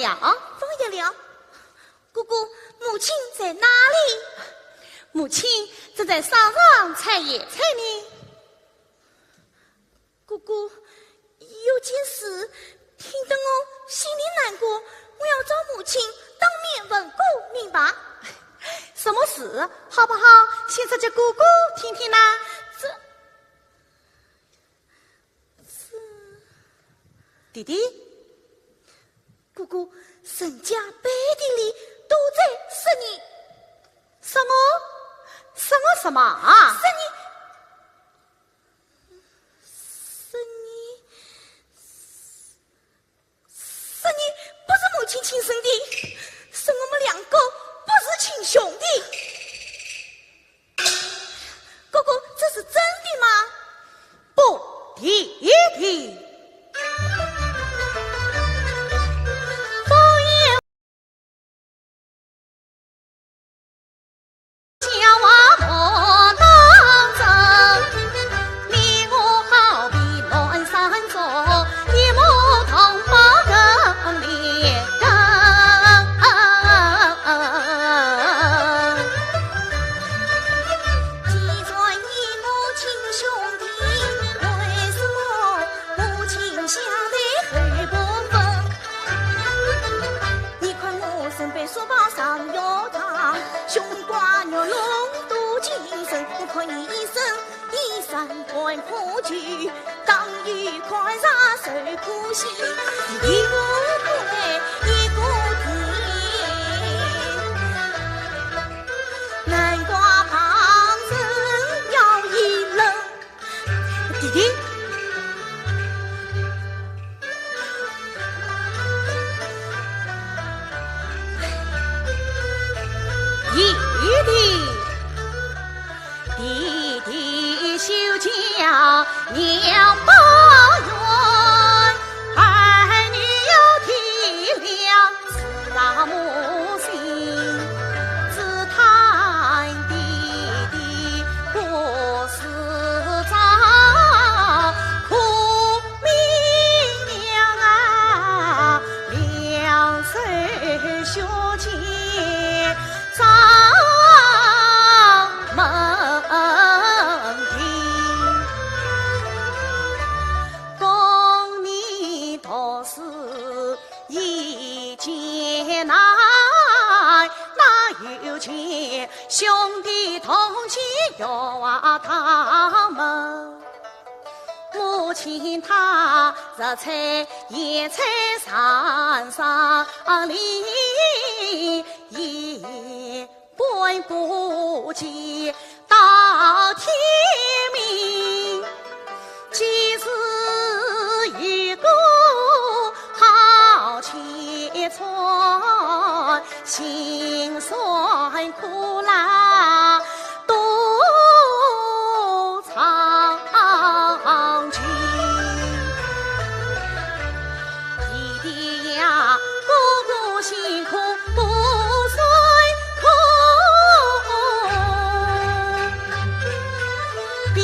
了。放学了。姑姑，母亲在哪里？母亲正在山上采野菜呢。姑姑，有件事听得我心里难过，我要找母亲当面问个明白。什么事？好不好？先说给姑姑听听啦。弟弟，姑姑，沈家背地里都在杀你。杀我？杀我什么啊？杀你！是你不是母亲亲生的，是我们两个不是亲兄弟。哥哥，这是真的吗？不，弟弟。当愉快啥受苦心，一个对一个听，南瓜旁人要一人。弟弟，弟弟休假娘抱怨，儿女要体谅自然母心，只叹弟弟过世早，苦命娘啊，两手修剪张门。兄弟同去要啊他们，母亲她热菜野菜山上里，一本不及到天明，既是一个好切磋，心酸苦辣多长句，弟弟呀，哥哥辛苦不算苦，比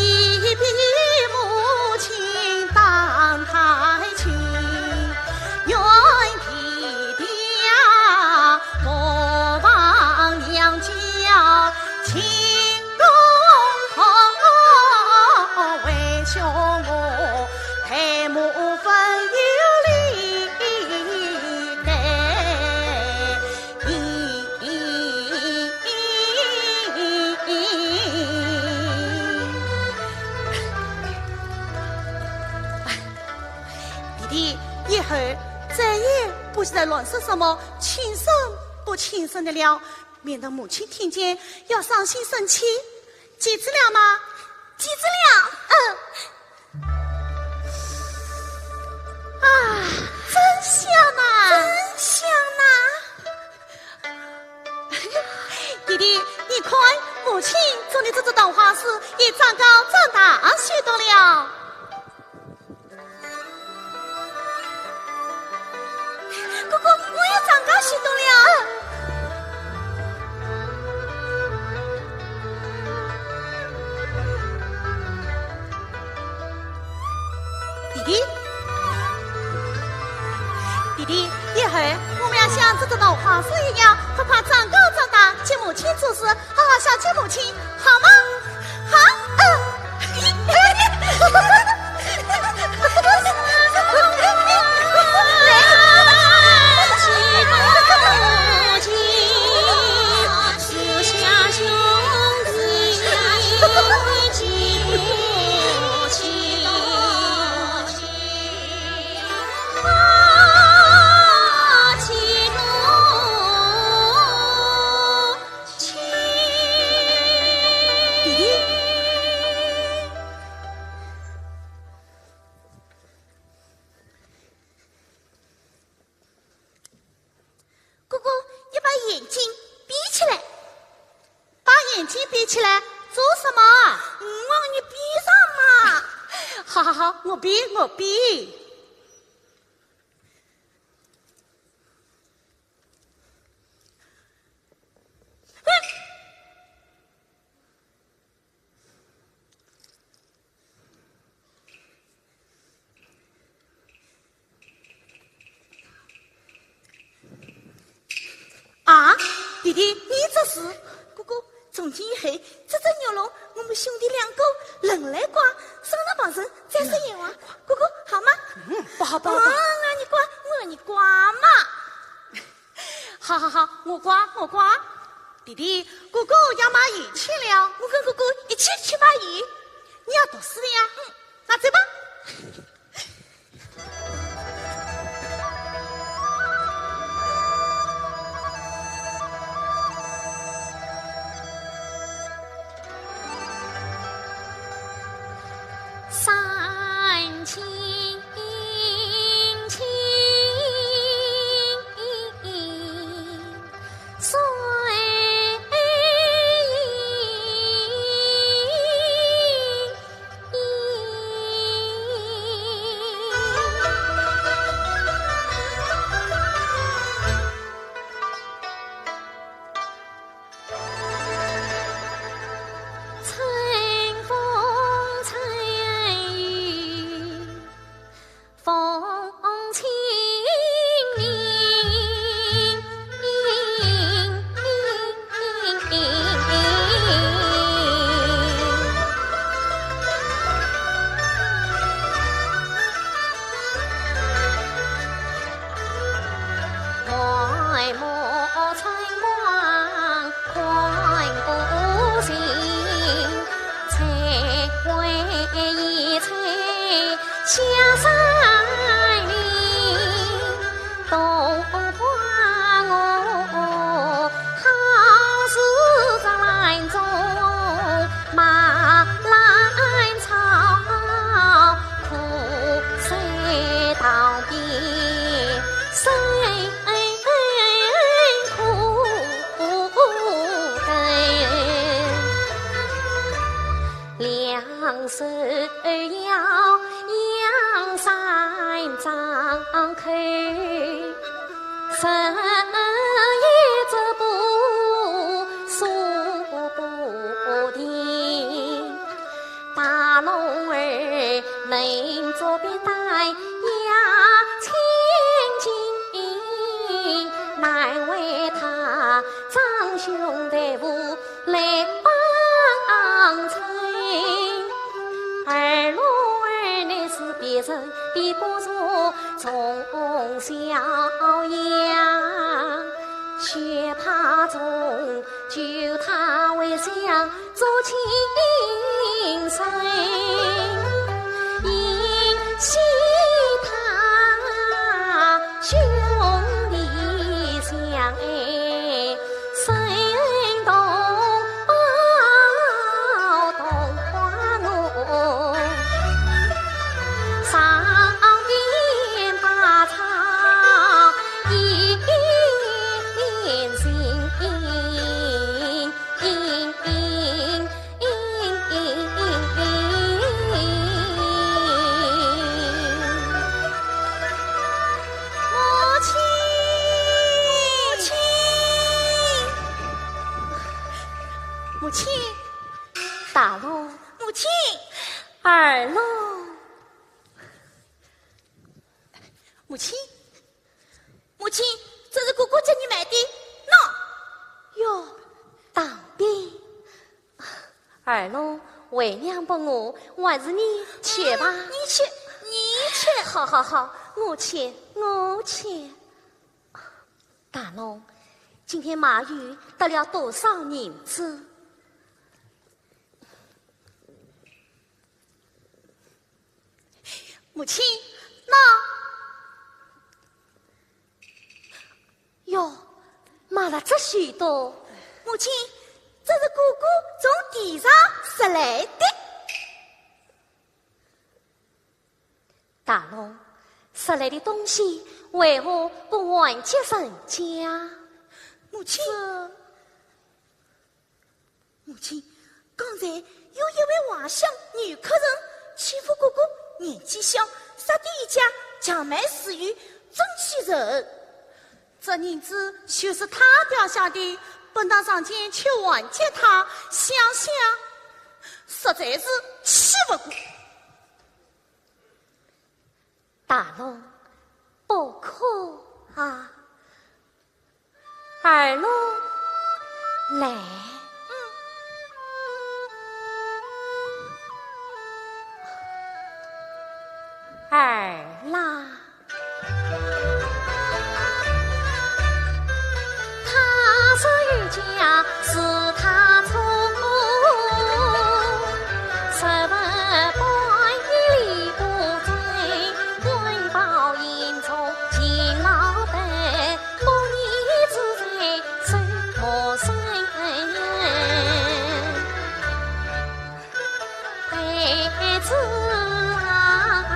母亲当太亲，愿弟弟呀莫忘娘家情共同，为兄我陪母分有理弟弟，以后再也不许再乱说什么亲生不亲生的了，免得母亲听见要伤心生气。记住了吗？记住了。真香啊！真香啊！弟弟，你看母亲做的这只稻花树也长高长大许多了。哥哥，我也长高许多了。弟弟，以后我们老师一样，快快长高长大，接母亲做事，好好孝敬母亲，好吗？好。我比。啊，弟弟，你这是？哥哥，从今以后，这只牛笼我们兄弟两个轮来挂，上了旁人再生阎王。哥哥，好吗？不好不好。让你挂，我让你挂嘛。好好好，我挂。弟弟，哥哥要买鱼去了，我跟哥哥一起去买鱼。你要读书的呀？那走吧。三清清水手要扬山张口，深夜走步数不停，大龙儿能左边带呀千金，难为他长兄队伍来帮衬。二路儿乃是别人比不着从小养，却怕中就他为想做亲生，因惜他兄弟相爱生动。母亲，大龙，母亲，二龙，母亲，母亲，这是哥哥叫你买的，喏。哟，当兵。儿郎为娘不我，还是你去吧。你去。好好好，我去。大龙，今天马玉得了多少银子？母亲，那哟，买了这许多。母亲，这是哥哥从地上拾来的。大龙，拾来的东西为何不还给人家？母亲，刚才有一位外乡女客人欺负哥哥年纪小，杀敌一家，强买私欲，争取人。这银子就是他掉下的，本当上前去还给他，想想实在是气不过。大龙，不可啊！儿郎来，儿啦，他说渔家是他错，十万半一里不追，为报应从秦老板，不义之罪谁莫生？孩子啊，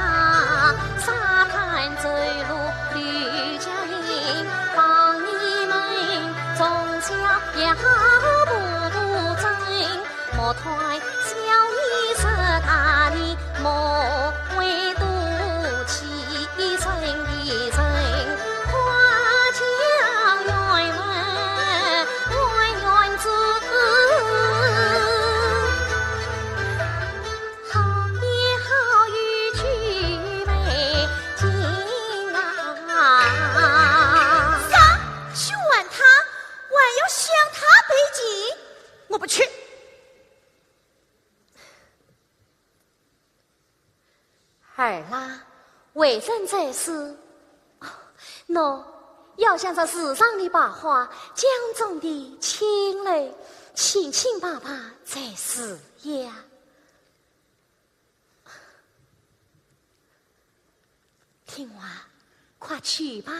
沙滩走路吕家营，帮你们从小也不争，莫推小你是大你，莫为妒气生的人，花将冤枉冤子。我不去。儿啦，为人在世，喏，要想这世上的百花，江中的青蕾，清清白白在世呀。听话，快去吧。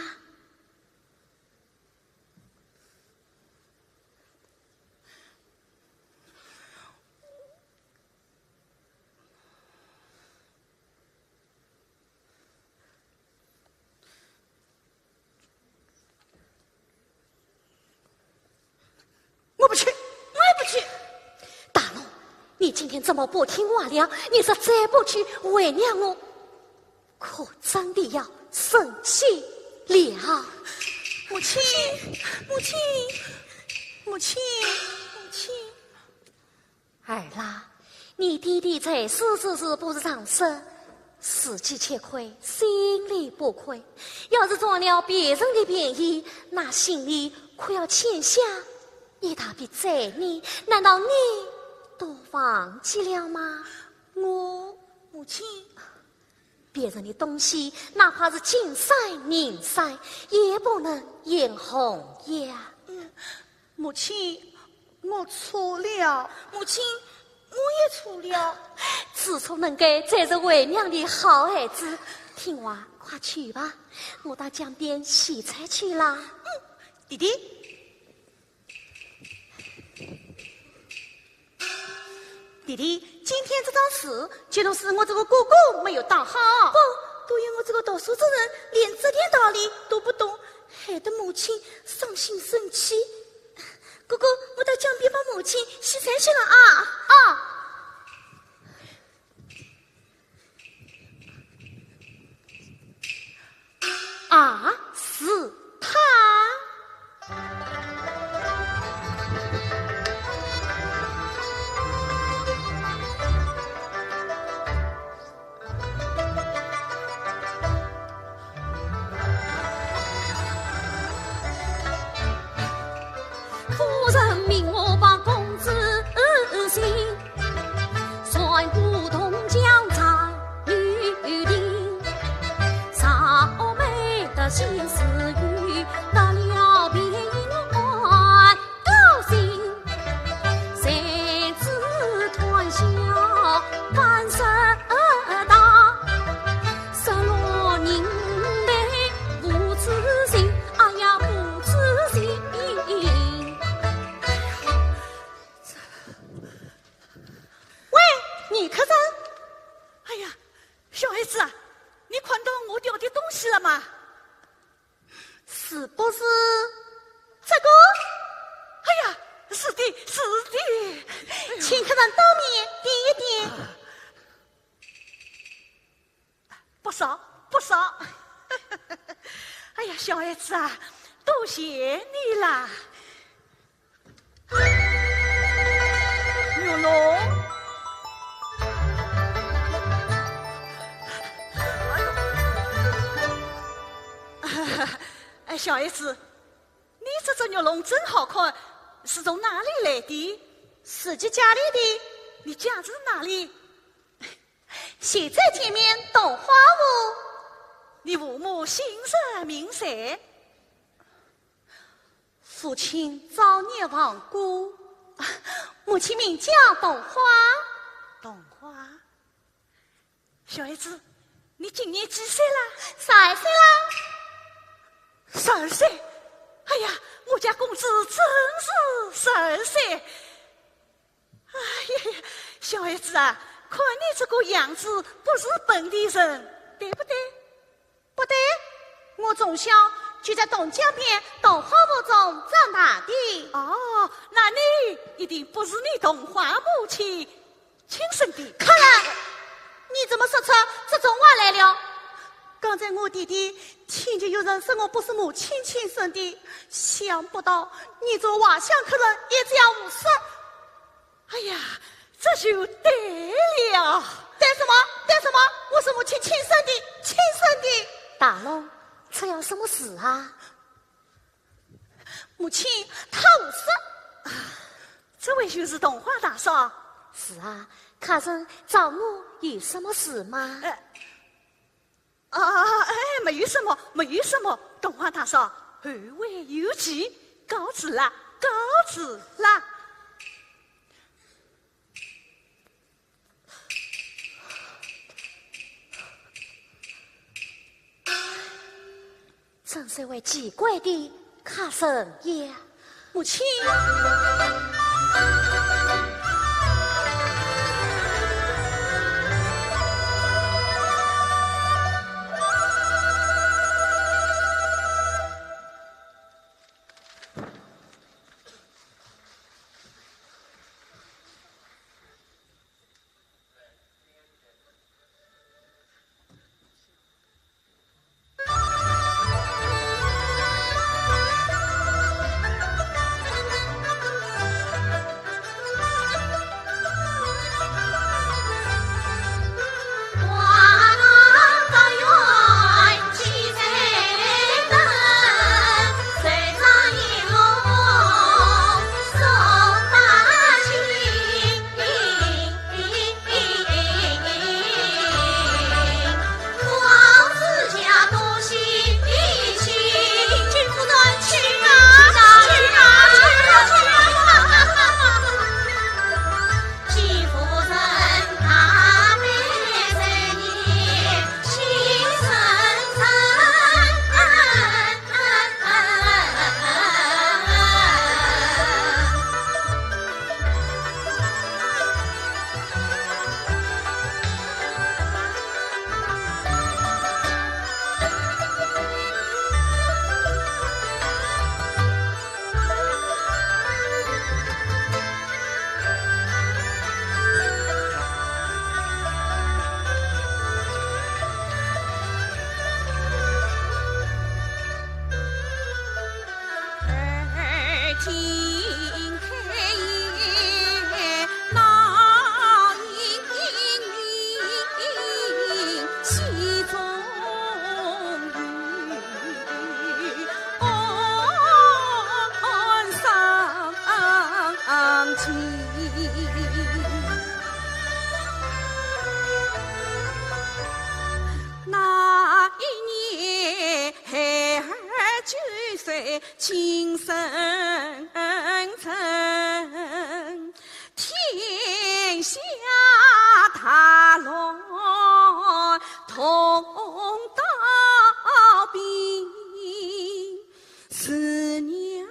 我不去，我也不去。大龙，你今天怎么不听话了？你是再不去，为娘我可真的要生气了。母亲，母亲，母亲，母亲。儿啦，你弟弟在世之时不是常说，自己吃亏，心里不亏。要是占了别人的便宜，那心里可要欠下一大笔债呢，难道你都忘记了吗？母亲，别人的东西，哪怕是金塞银塞，也不能眼红呀。母亲，我错了。母亲，我也错了。知错能改，才是为娘的好孩子。听话，快去吧，我到江边洗菜去啦。弟弟。弟弟，今天这桩事，绝都是我这个哥哥没有当好。不，都因我这个读书之人，连这点道理都不懂，害得母亲伤心生气。哥哥，我到江边帮母亲洗菜去了啊！是他。请客人当面点一点。不少不少。哎呀，小孩子啊，多谢你啦。牛龙，哎，小孩子，你这只牛龙真好看，是从哪里来的？自己家里的。你家住哪里？现在见面懂花舞。你父母姓甚名谁？父亲早年亡故，母亲名叫董花。董花。小孩子，你今年几岁了？12岁？12啦。岁。哎呀，我家公子真是12岁。哎呀，小孩子啊，看你这个样子，不是本地人，对不对？不对，我从小就在东江边董花府中长大的。哦，那你一定不是你董花母亲亲生的。客人，你怎么说出这种话来了？刚才我弟弟听见有人说我不是母亲亲生的，想不到你做瓦巷客人也这样无视。哎呀，这就对了。对什么？对什么？我是母亲亲生的，亲生的。大龙，这有什么事啊？母亲，她无事。这位就是董花大嫂。是啊，客人找我有什么事吗？没有什么，没有什么。董花大嫂，后会有期，告辞了，告辞了。真是位奇怪的客人也。母亲。情深沉，天下大乱，同道兵，是娘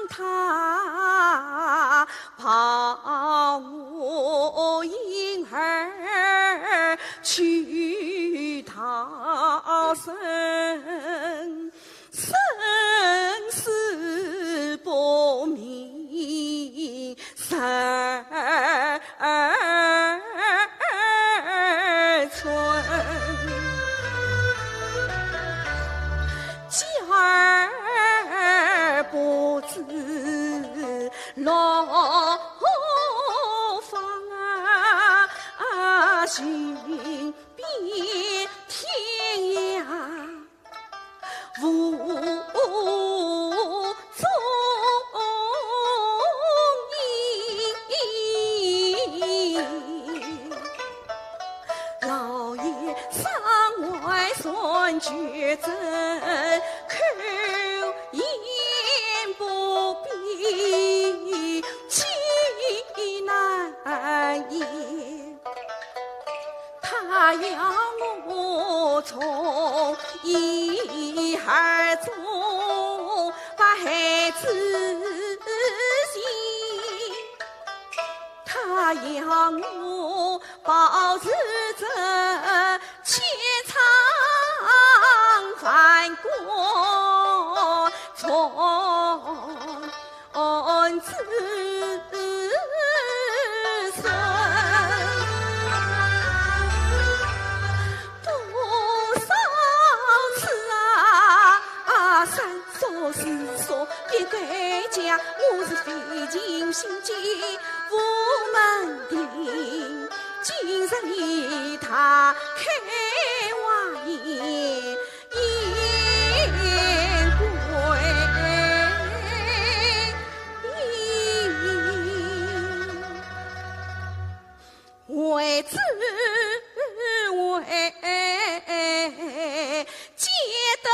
她抱我婴儿去逃生，生死不明，绝症，口言不闭，气难言。他要我从一而终，把孩子心，他要我保持着千场繁光，从子孙。是说别个讲我是费尽心机无门庭，今日里他开瓦言言归为子为皆得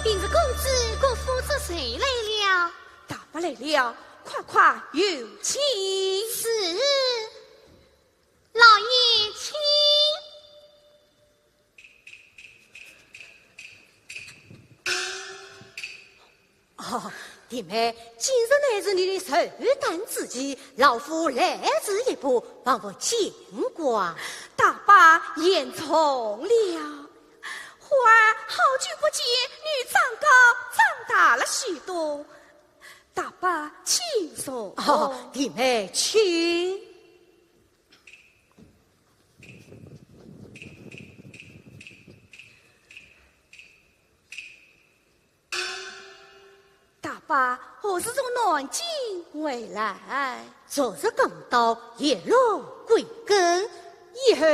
并着公子国夫这谁来了？大伯来了，快快有请。是，老爷请。哦，弟妹，今日乃是你的寿诞之际，老夫来此一步，帮我牵挂。大伯言重了。忽儿好久不见，女长高长大了许多。大伯请坐。哦，弟妹请。大伯何时从南京回来？昨日刚到，夜落归根，以后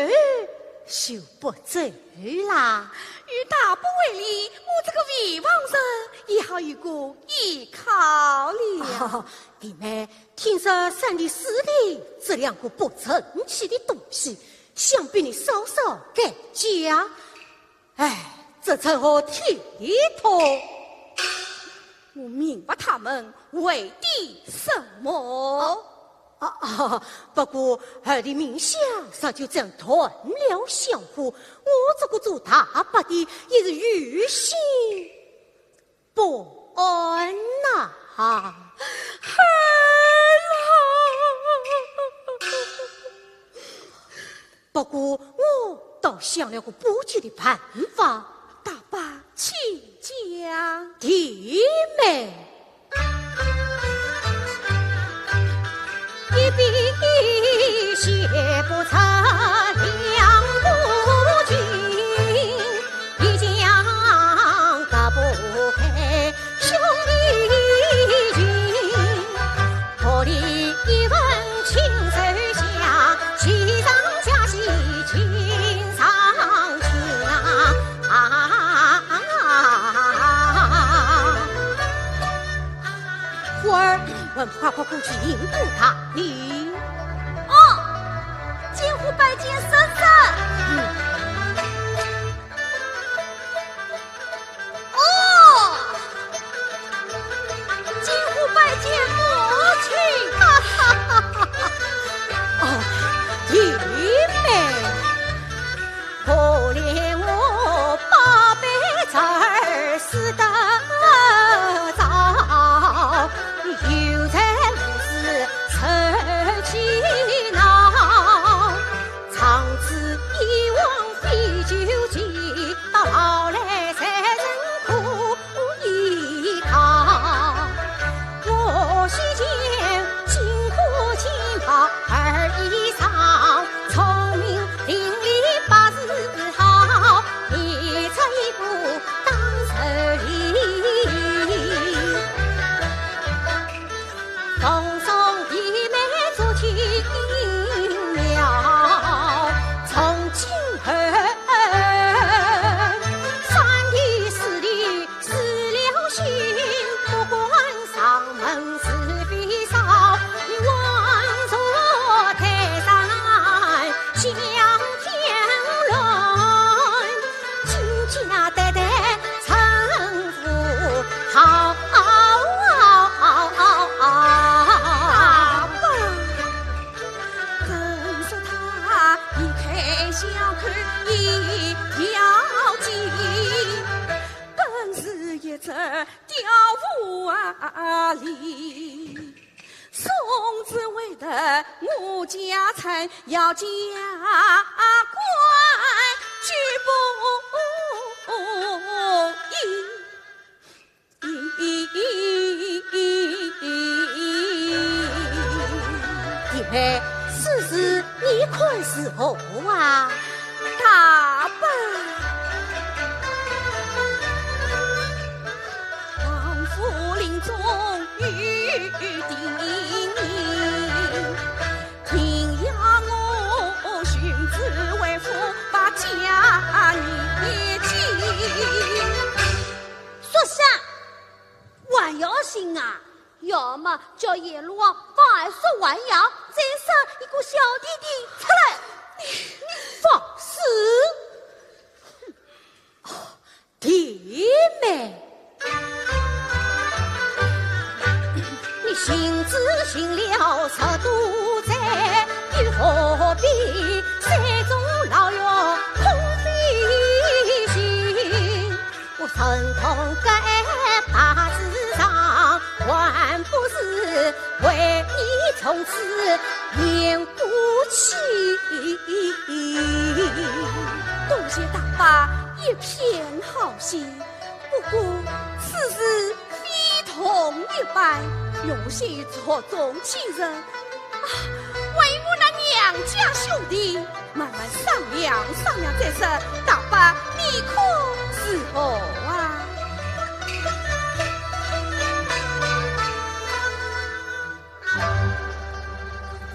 就不走啦。与大伯为例，我这个为王人也好有个依靠了。弟妹，听说山里四里这两个不成器的东西，想必你稍稍改嫁。哎，这成何体统？我明白他们为的什么。不过儿的名下啥就这样断了相互，我这个做大伯的也是于心不安呐。不过我倒想了个补救的办法，大伯请讲。弟妹，一笔写不成两不尽，一将打不开兄弟情，破例一问亲手下，喜上加喜亲上墙。忽儿问快快过去迎步他礼。监护拜见婶婶。监护拜见母亲。弟妹，可怜我八辈子儿死得早，有才无事愁气恼，常小看一条鸡，本是一只雕花狸。送子为得我家产，要加官举不弟妹，此事你看是何啊？大伯，王府林中预定，听呀我寻子为夫，把家业尽。说啥？还要信啊？要么叫阎罗王放俺说还要，再生一个小弟弟出来。你放肆！弟妹，你信只信了十多载，又何必山中牢狱空飞行？我神通该八字上，还不是为你从此免过气。多谢大伯一片好心，不过此事非同一般，用心错中亲人啊！为我那娘家兄弟慢慢商量商量再说。大伯你可是何啊？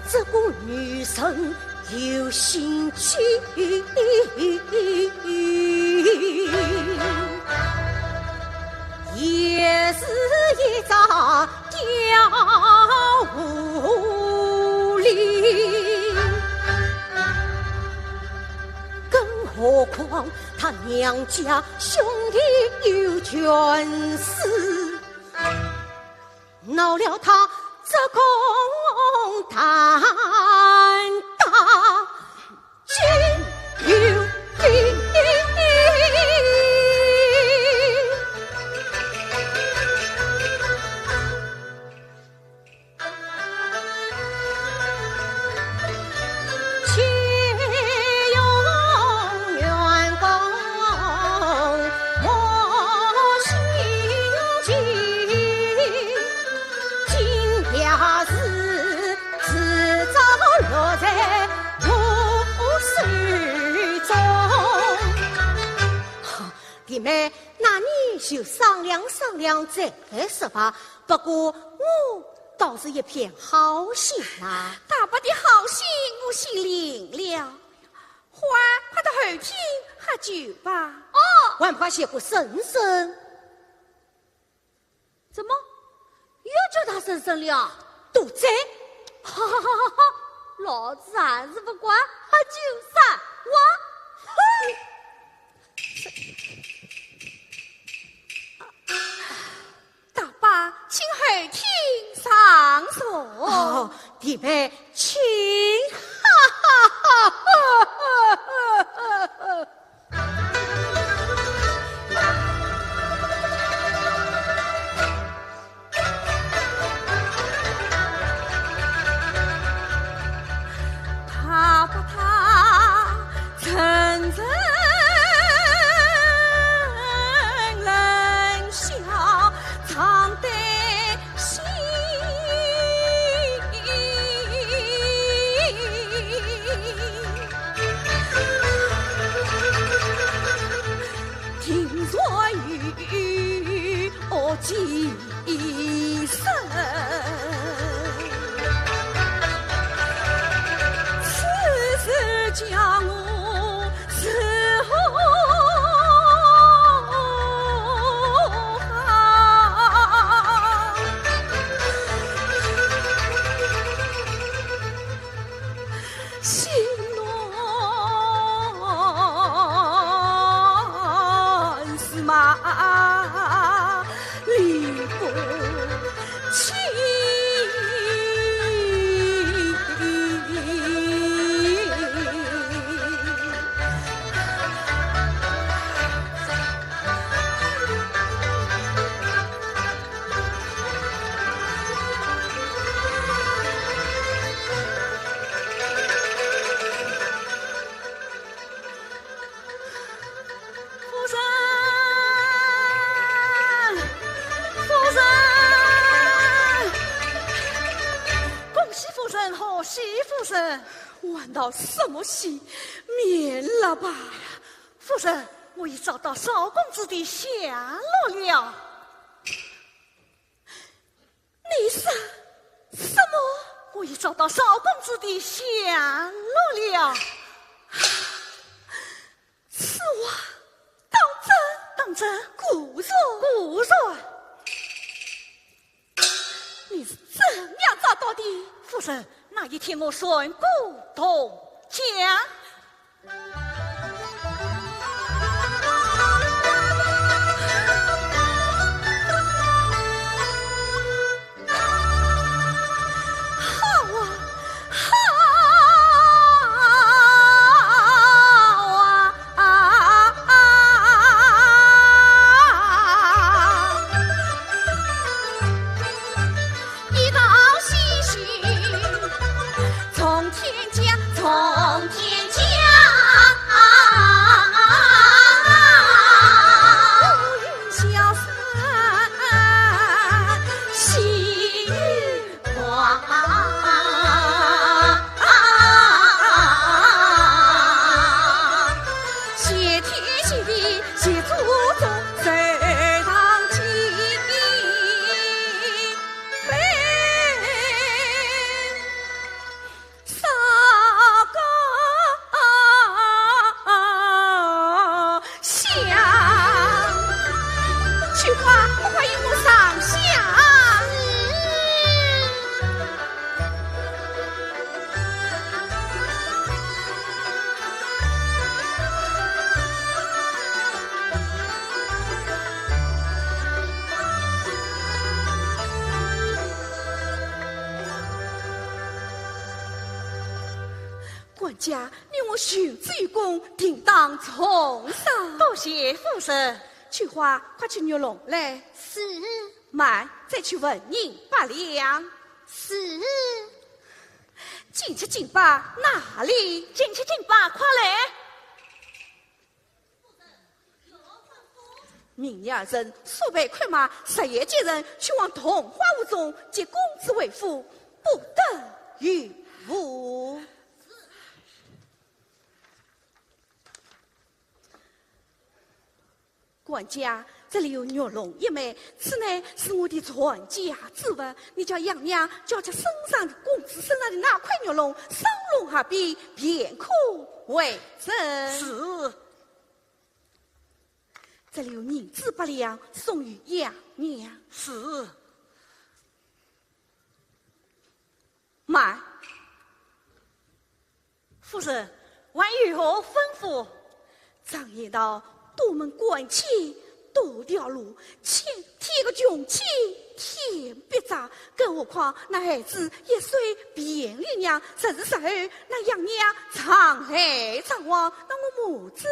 这个女生有心机，也是一张雕狐狸，更何况他娘家兄弟有权势，闹了他这公胆大军有兵。弟妹，那你就商量商量再说吧。不过我倒是一片好心啊。大伯的好心我心领了，快到后天喝酒吧。哦，还不快写个婶婶？怎么又叫他婶婶了？都在。哈哈哈哈哈！老子还是不管喝酒撒我。大伯，请后天上座。哦，弟妹，请。哈哈哈哈哈哈！他把他层层冷笑藏在心，听说与我几声。叫我伺候好，心乱是马，离不清。到什么戏？免了吧。夫人，我已找到少公子的下落了。你说什么？我已找到少公子的下落了。此话当真？当真？故说，故说。你是怎样找到的？夫人，那一天我顺故同家。管家，你我寻子于公，定当从上。多谢夫人。菊花，快去玉龙来。是慢，再去问宁八两。是。进去进吧，哪里？进去进吧，快来。明日人速备快马，10夜接人去往桐花坞中接公子为夫，不得与误。管家，这里有玉龙一枚，此乃是我的传家之物。你叫杨娘叫这身上的公子身上的那块玉龙收拢下笔，便可为证。是。这里有银子8两，送与杨娘。是。买。夫人，还有何吩咐？常言道，多门关起多条路，前天个穷气天必砸，更何况那孩子也虽便于娘，10日后那杨娘长海长亡，那我母子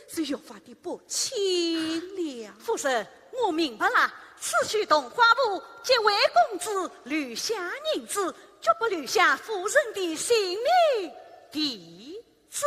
是越发的不亲了。夫人，我明白了，此去桐花坞，皆为公子留下银子，绝不留下夫人的性命地址。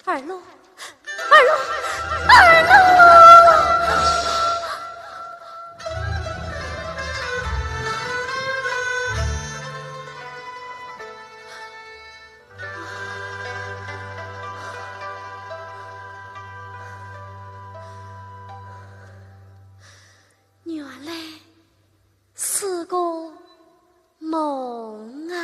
二龙，二龙，二龙！原来是个梦啊！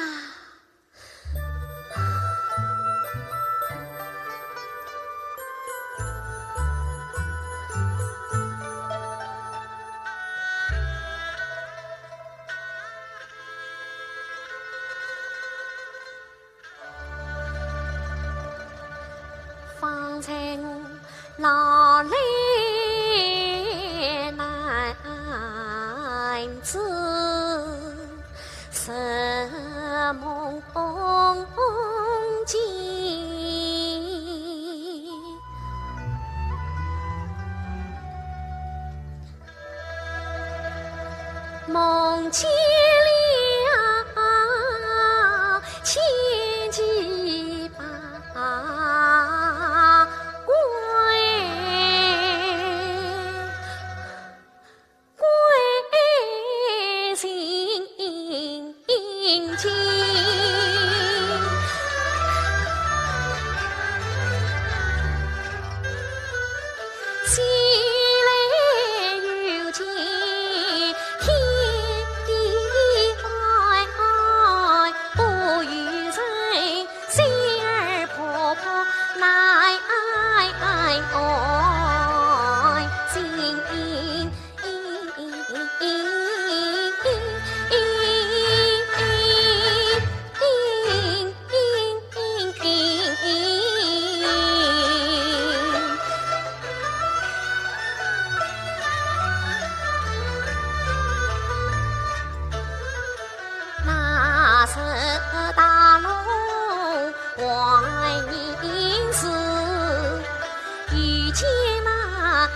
方才我老来男子是梦境，梦见了千奇百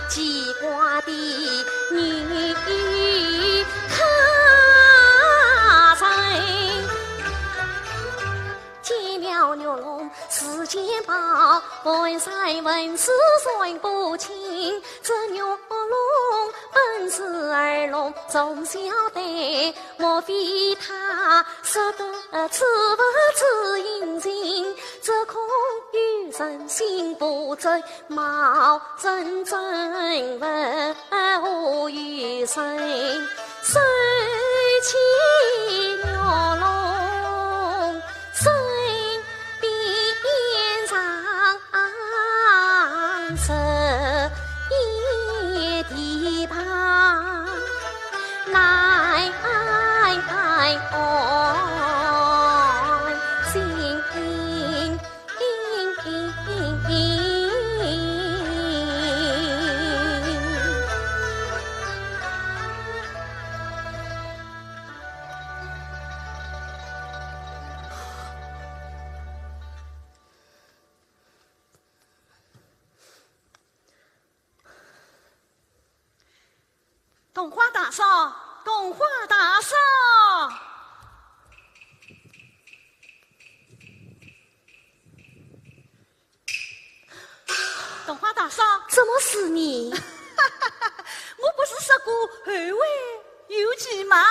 记挂的女客人，见了牛龙世间宝，问山问世算不清。这牛龙本是二龙，总晓得，莫非他舍得此物此隐情？这空余人心不正，冒真真问何余生？谁欺牛龙？谁边上这一地旁？来哦，心冬花大嫂，冬花大嫂，冬花大嫂，怎么是你？我不是说过二位有几吗？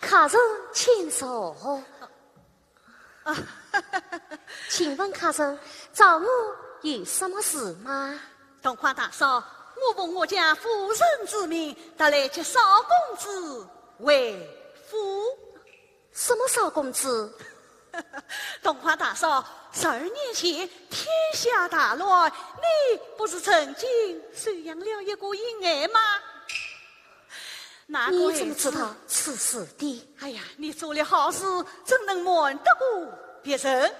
客人请坐。请问客人找我有什么事吗？冬花大嫂，我奉我家夫人之命，得来接少公子为夫。什么少公子？冬花大嫂，12年前天下大乱，你不是曾经收养了一个婴儿吗？那个你怎么孩子知道此事的？哎呀，你做了好事，怎能瞒得过别人？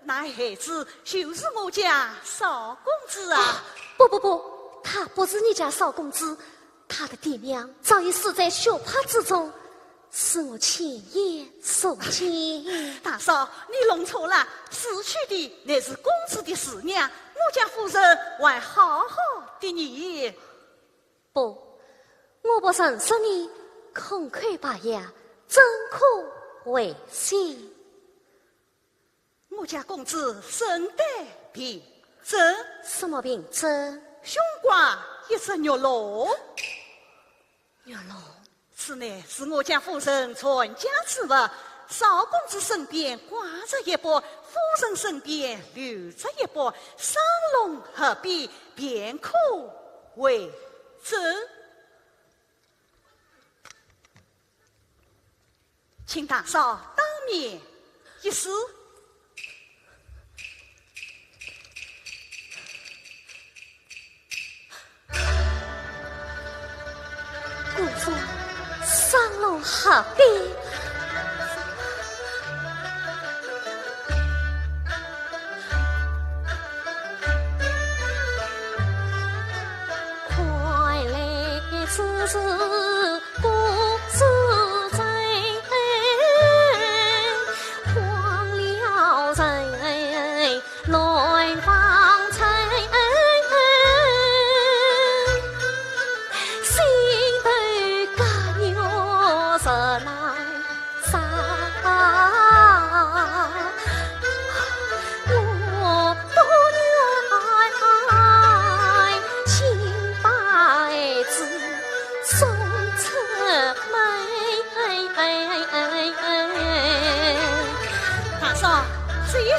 那孩子就是我家少公子啊！不，他不是你家少公子，他的爹娘早已死在血泊之中，是我亲眼所见。大嫂，你弄错了，死去的乃是公子的师娘，我家夫人还好好的你。不，我不认识你，空口白牙，怎可为信？我家公子身带病症，什么病症？胸挂一只肉瘘。肉瘘。此乃是我家夫人传家之物，少公子身边挂着一把，夫人身边留着一把，双龙合璧，便可为证。请大嫂当面一试。故说双龙合璧，快来此事故事在，荒了人乱放财。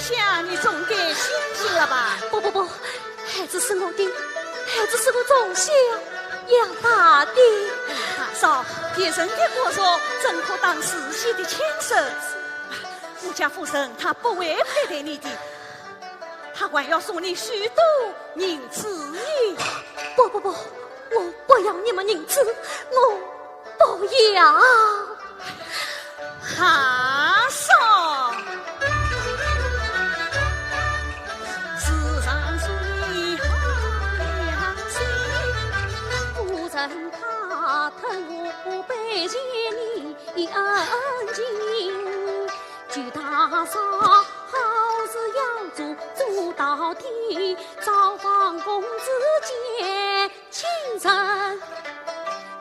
想你总该欣喜了吧？不，孩子是我的，孩子是我从小养大的。大嫂，别人的过错怎可当世袭的亲生？我家夫人她不会配待你的，她还要送你许多银子呢。不，我不要你们银子，我不要。大嫂。他疼我背欠你恩情，就大嫂好事要做到底，造访公子见亲人，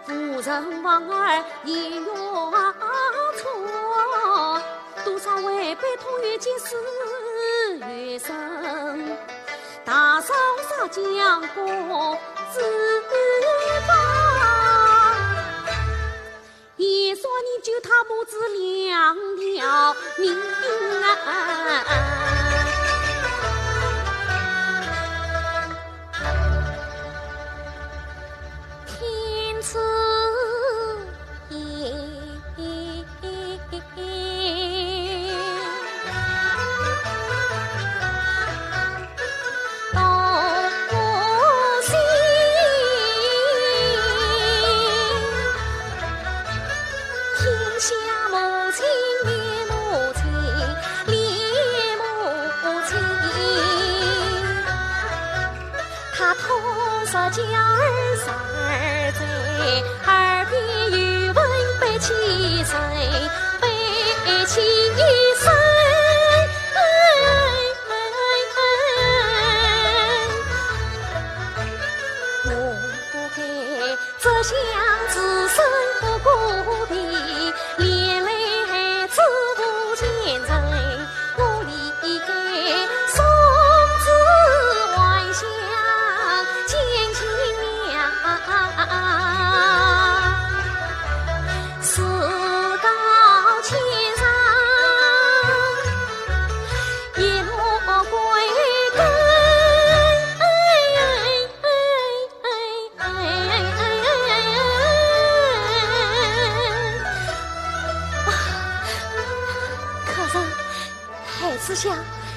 夫人望儿也有错，多少违背同约件事越深，大嫂少讲过自也说你就他母子两条命啊！天赐家儿三儿在，耳边有闻悲泣声，悲泣声。该，只想自身不顾别，连累孩子无前程。我理该送子还乡见亲娘，事到千上一落归根。只想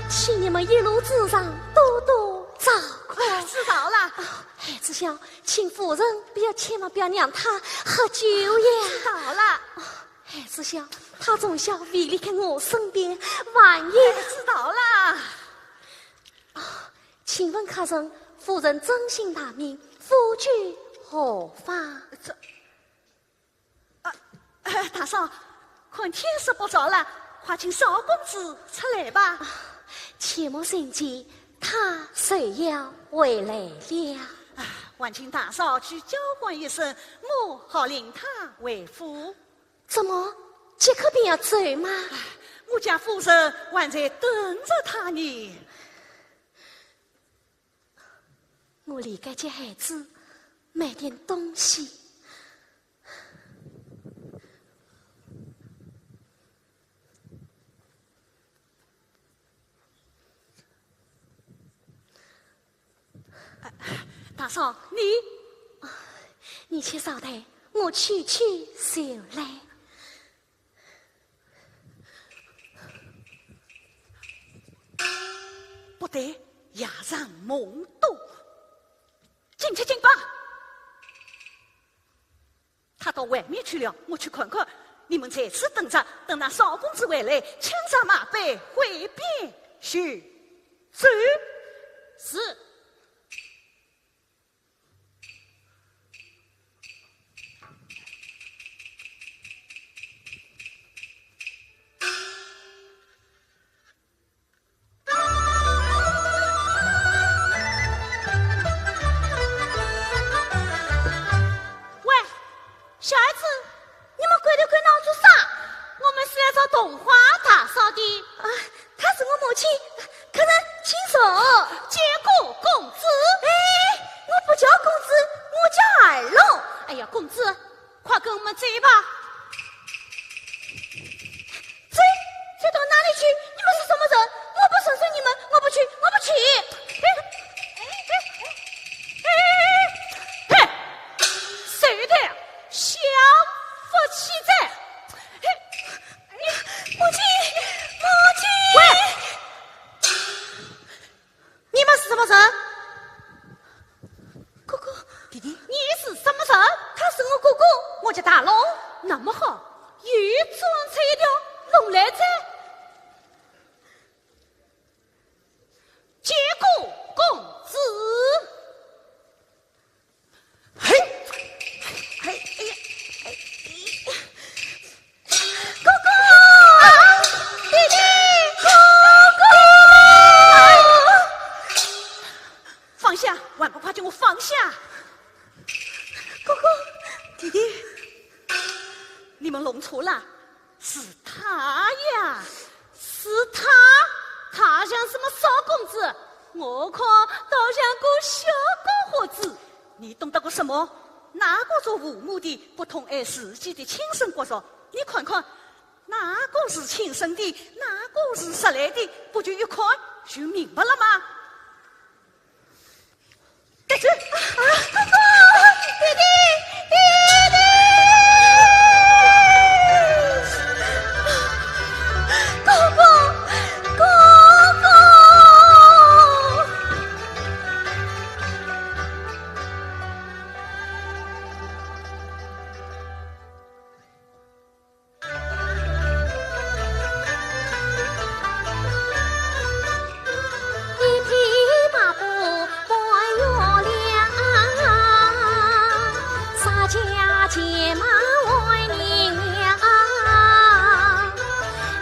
请你们一路之上多多照顾。知道了。孩子想请夫人千万不要让他喝酒呀。知道了。孩子想他从小未离开我身边，万一知道了。请问客人，夫人真姓大名，夫居何方？大嫂，看天色不早了，快请少公子出来吧。切莫心急，他谁要回来了？还请大嫂去交换一声，我好领他为夫。怎么即刻便要走吗？我家夫人还在等着他呢。我离开这孩子买点东西。大嫂，你且稍待，我去手来。不得压上梦洞，进去进吧。他到外面去了，我去看看。你们在此等着，等那少公子回来，枪上马背回便去。是。动花大嫂的啊，她是我母亲，客人请坐。接过公子。哎，我不叫公子，我叫二龙。哎呀，公子，快跟我们走吧。走到哪里去？你们是什么人？我不顺随你们，我不去，我不去。谁的小夫妻在？母亲，喂，你们是什么人？哥哥，弟弟，你是什么人？他是我哥哥，我叫大龙。那么好，又装出一条龙来哉？接过公子。嘿，哎呀，哥哥，弟弟，哥哥，放下，还不快将我放下！哥哥，弟弟，你们弄错了，是他呀，是他。他像什么少公子？我看倒像个小高伙子。你懂得个什么？哪个做父母的不痛爱自己的亲生骨肉？你看看，哪个是亲生的，哪个是拾来的？不就一看就明白了吗？带去！哥哥，弟弟，哥哥。结马为娘娘，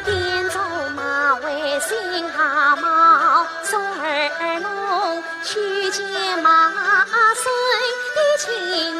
点走马为新蛤蟆，送儿龙去见马生的亲。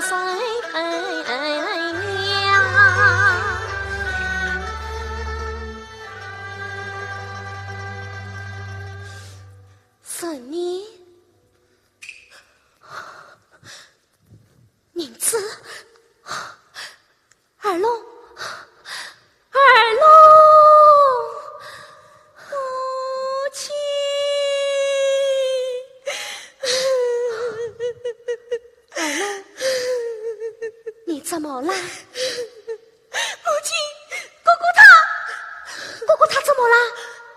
怎么了？母亲，姑姑他怎么了？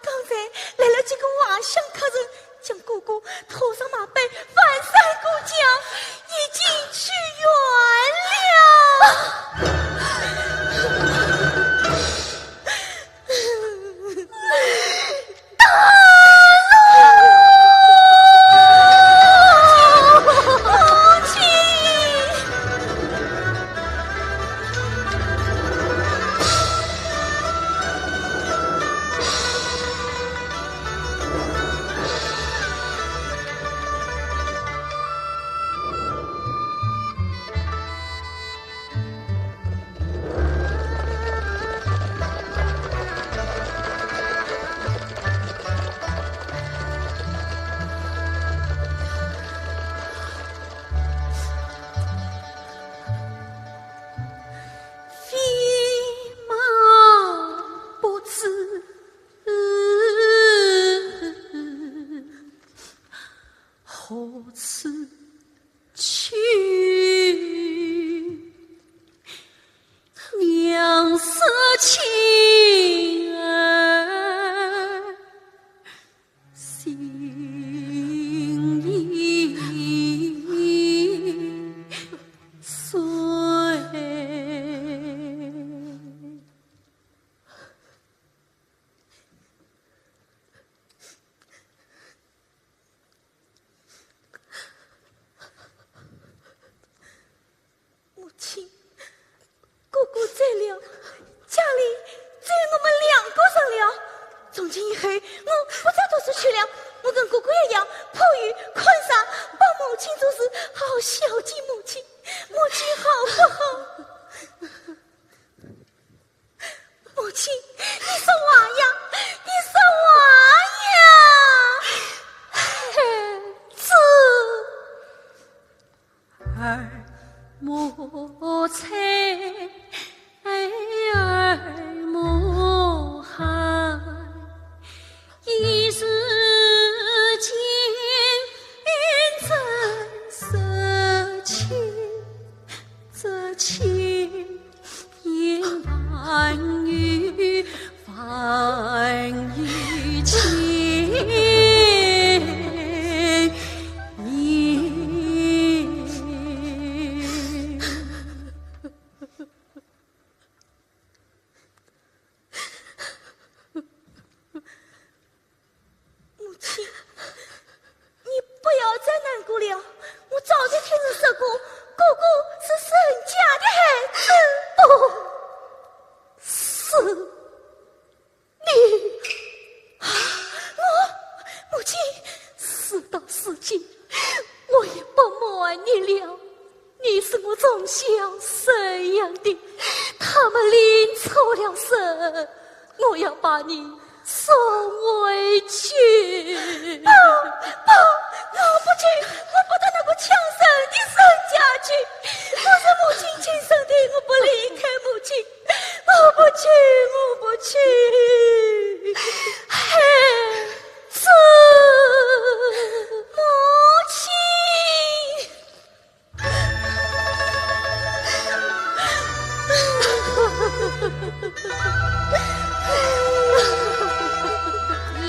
刚才来了几个瓦乡客人，将姑姑拖上马背，翻山过江，已经去远了。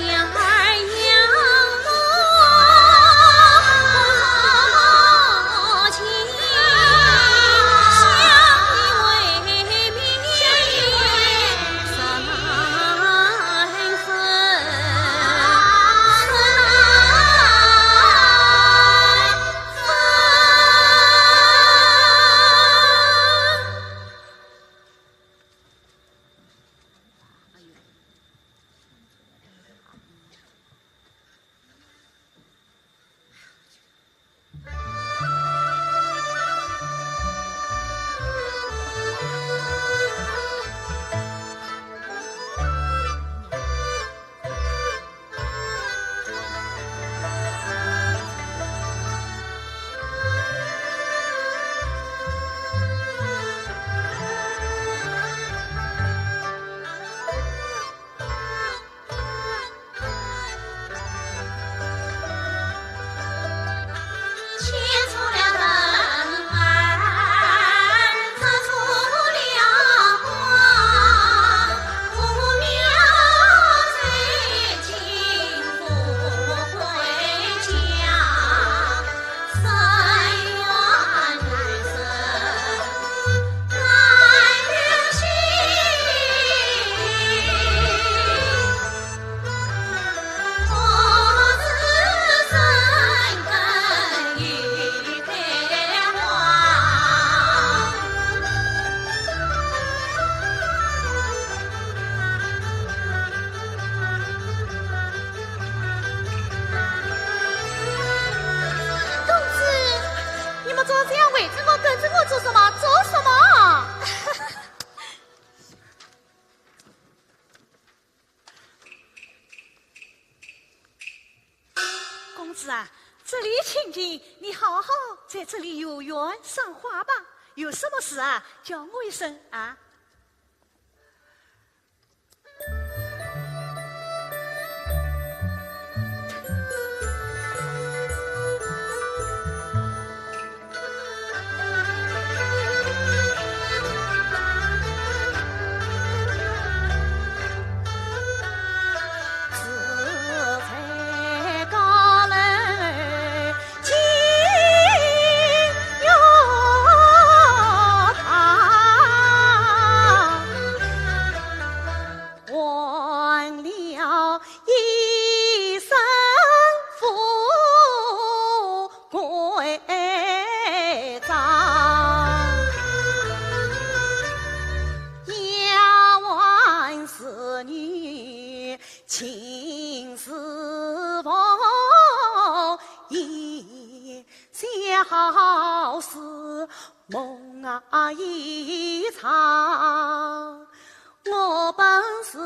养儿养母亲。这里清静，你好好在这里游园赏花吧。有什么事啊，叫我一声啊。好似梦啊一场，我本是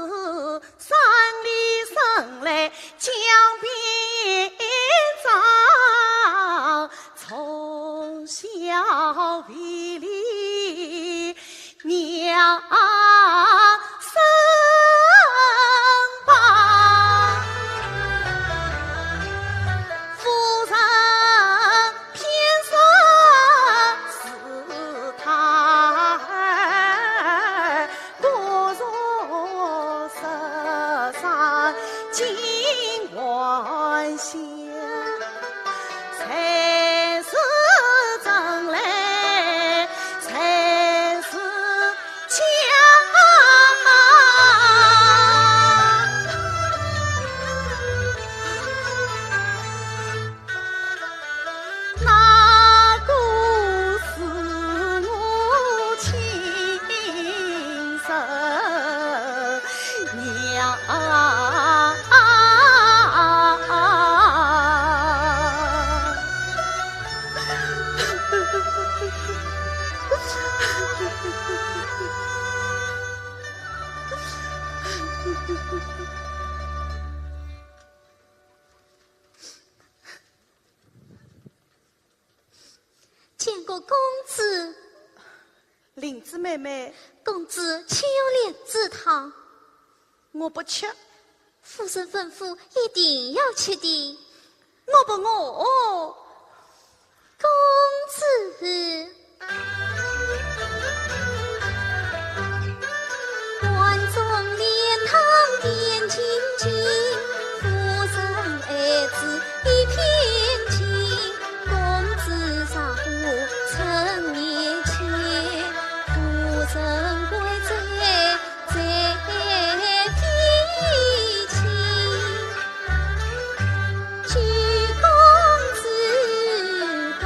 山里生来江边长，从小为里娘身旁，夫人偏生是他儿，多若世上尽晚霞，才是真来，才是家。那个是我亲生娘。见过公子，林子妹妹，公子请用莲子汤，我不吃，夫人吩咐一定要吃的。我不饿。公子，碗中莲汤点睛睛，夫人爱子一片情。公子上午趁年轻，夫人归在提亲。举公子高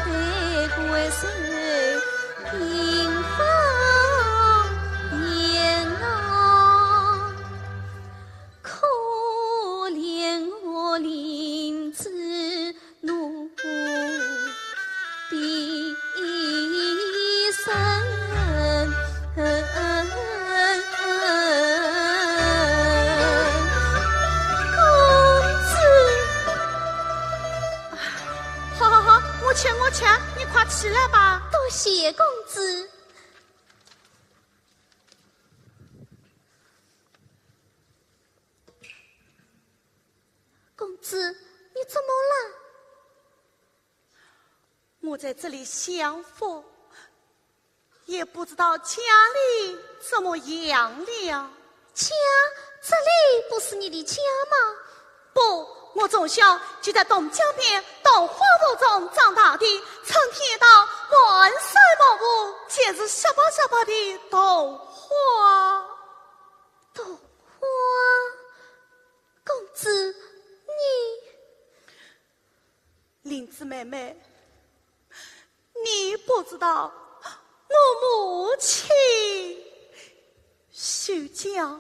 抬贵手，迎风莲啊，可怜我林子奴毕生。我吃，你快起来吧。多谢公子。公子，你怎么了？我在这里享福，也不知道家里怎么样了。家，这里不是你的家吗？不，我从小就在东江边稻花坞中长大的，成天到万山茅屋，简直瞎巴瞎巴的豆花。豆花，公子，林子妹妹，你不知道我母亲就叫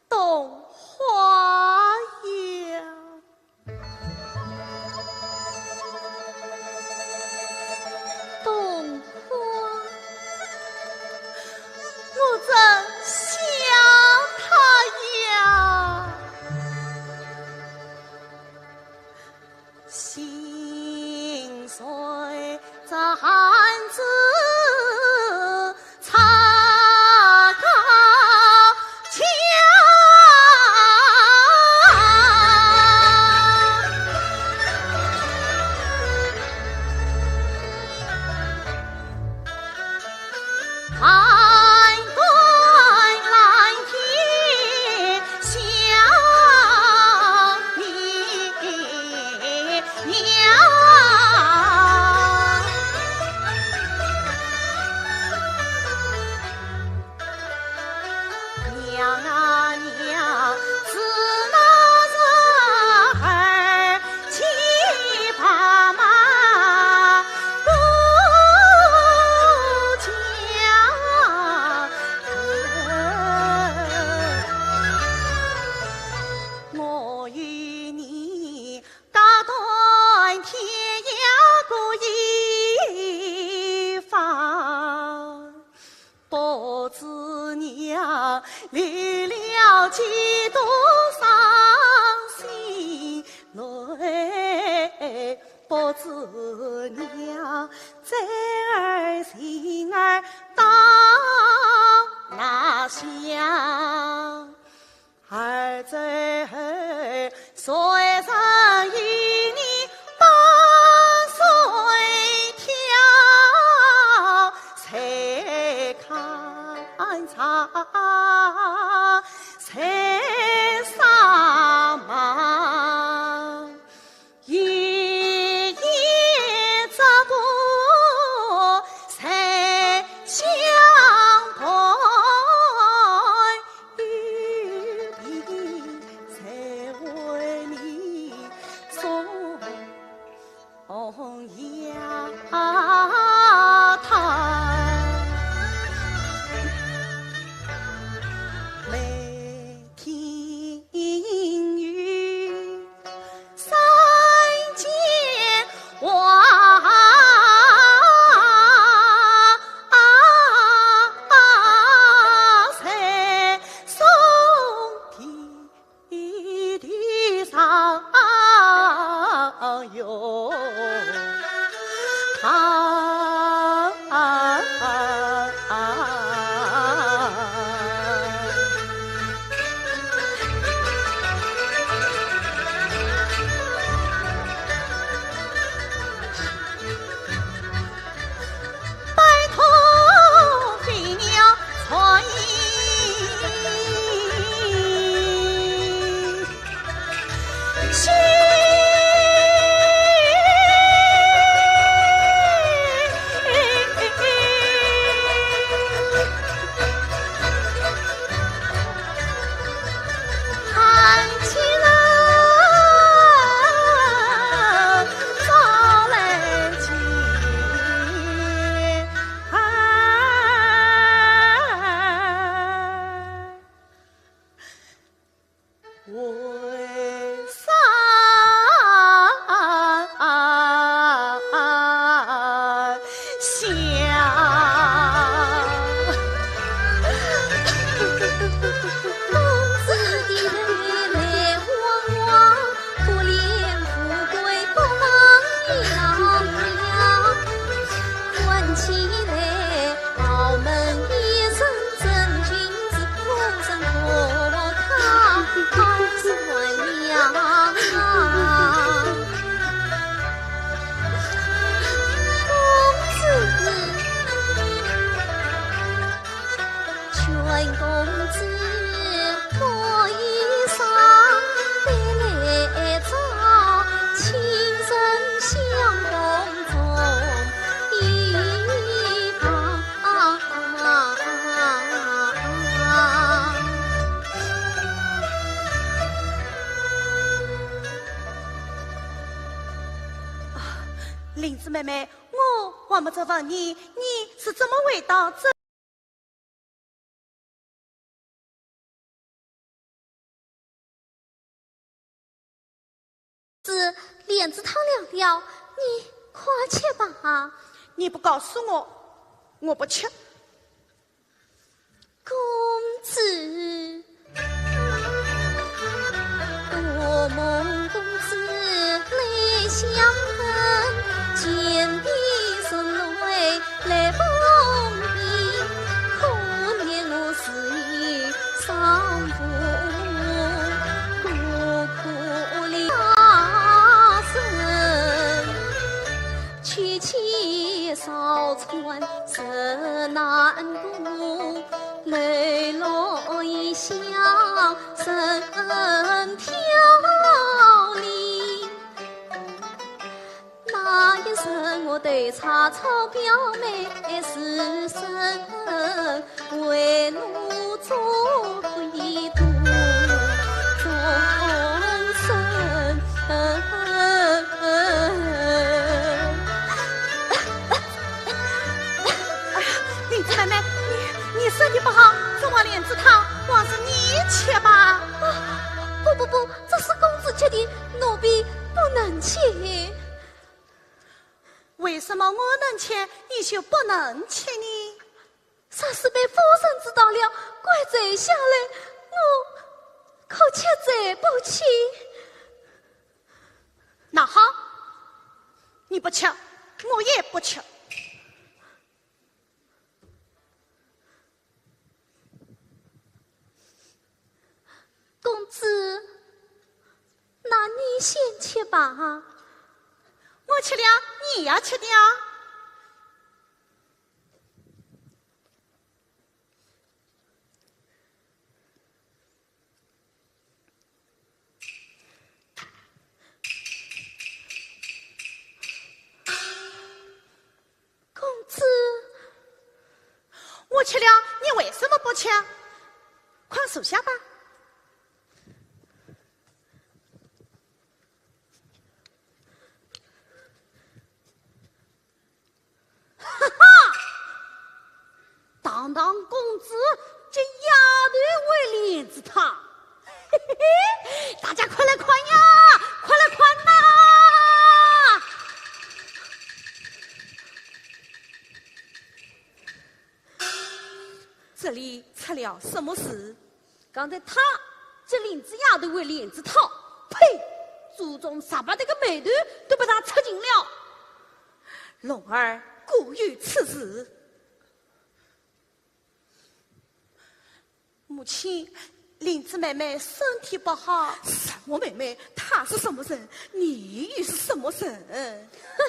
董花呀。董花，我真想她呀，想离了几多伤心泪，不知娘在儿心儿到哪乡？儿在虽然与你把水挑，才看茶才上忙，一夜这个才相伴，玉璧才为你送丫头。每听雨三间瓦，才送地上有白头飞鸟传心。看起来早来接儿，为啥想？公子的泪汪汪，可怜富贵不能养了，关起来澳门一声真君子，哭声可他算娘公子劝公子脱衣裳，别来找亲生相公中一旁。林子妹妹，我还没这问你，你是怎么回答这？是莲子汤凉了，你快去吧。你不告诉我，我不吃。公子，多梦公子泪相恨，见笔生泪来风笔，可怜我是你丧父，多可怜大生，娶妻少穿实难顾，泪落异乡身飘零。那一生我对茶草表妹是生，为奴做一度终身。林子妹妹，你身体不好，这碗莲子汤还是你吃吧。不，这是公子吃的，奴婢不能吃。为什么我能吃，你就不能吃呢？啥？假使被夫人知道了，怪罪下来，我可切罪不起。那好，你不吃，我也不吃。公子，那你先吃吧。我吃了，你也吃掉。公子，我吃了，你为什么不吃？快收下吧。当公子，这丫头为链子烫，嘿嘿嘿！大家快来看呀，快来看呐！这里出了什么事？刚才他这领子丫头为链子烫，呸！祖宗啥把这个美头都被他吃尽了。龙儿故有此事。母亲，林子妹妹身体不好。什么妹妹？她是什么人？你又是什么人？哼，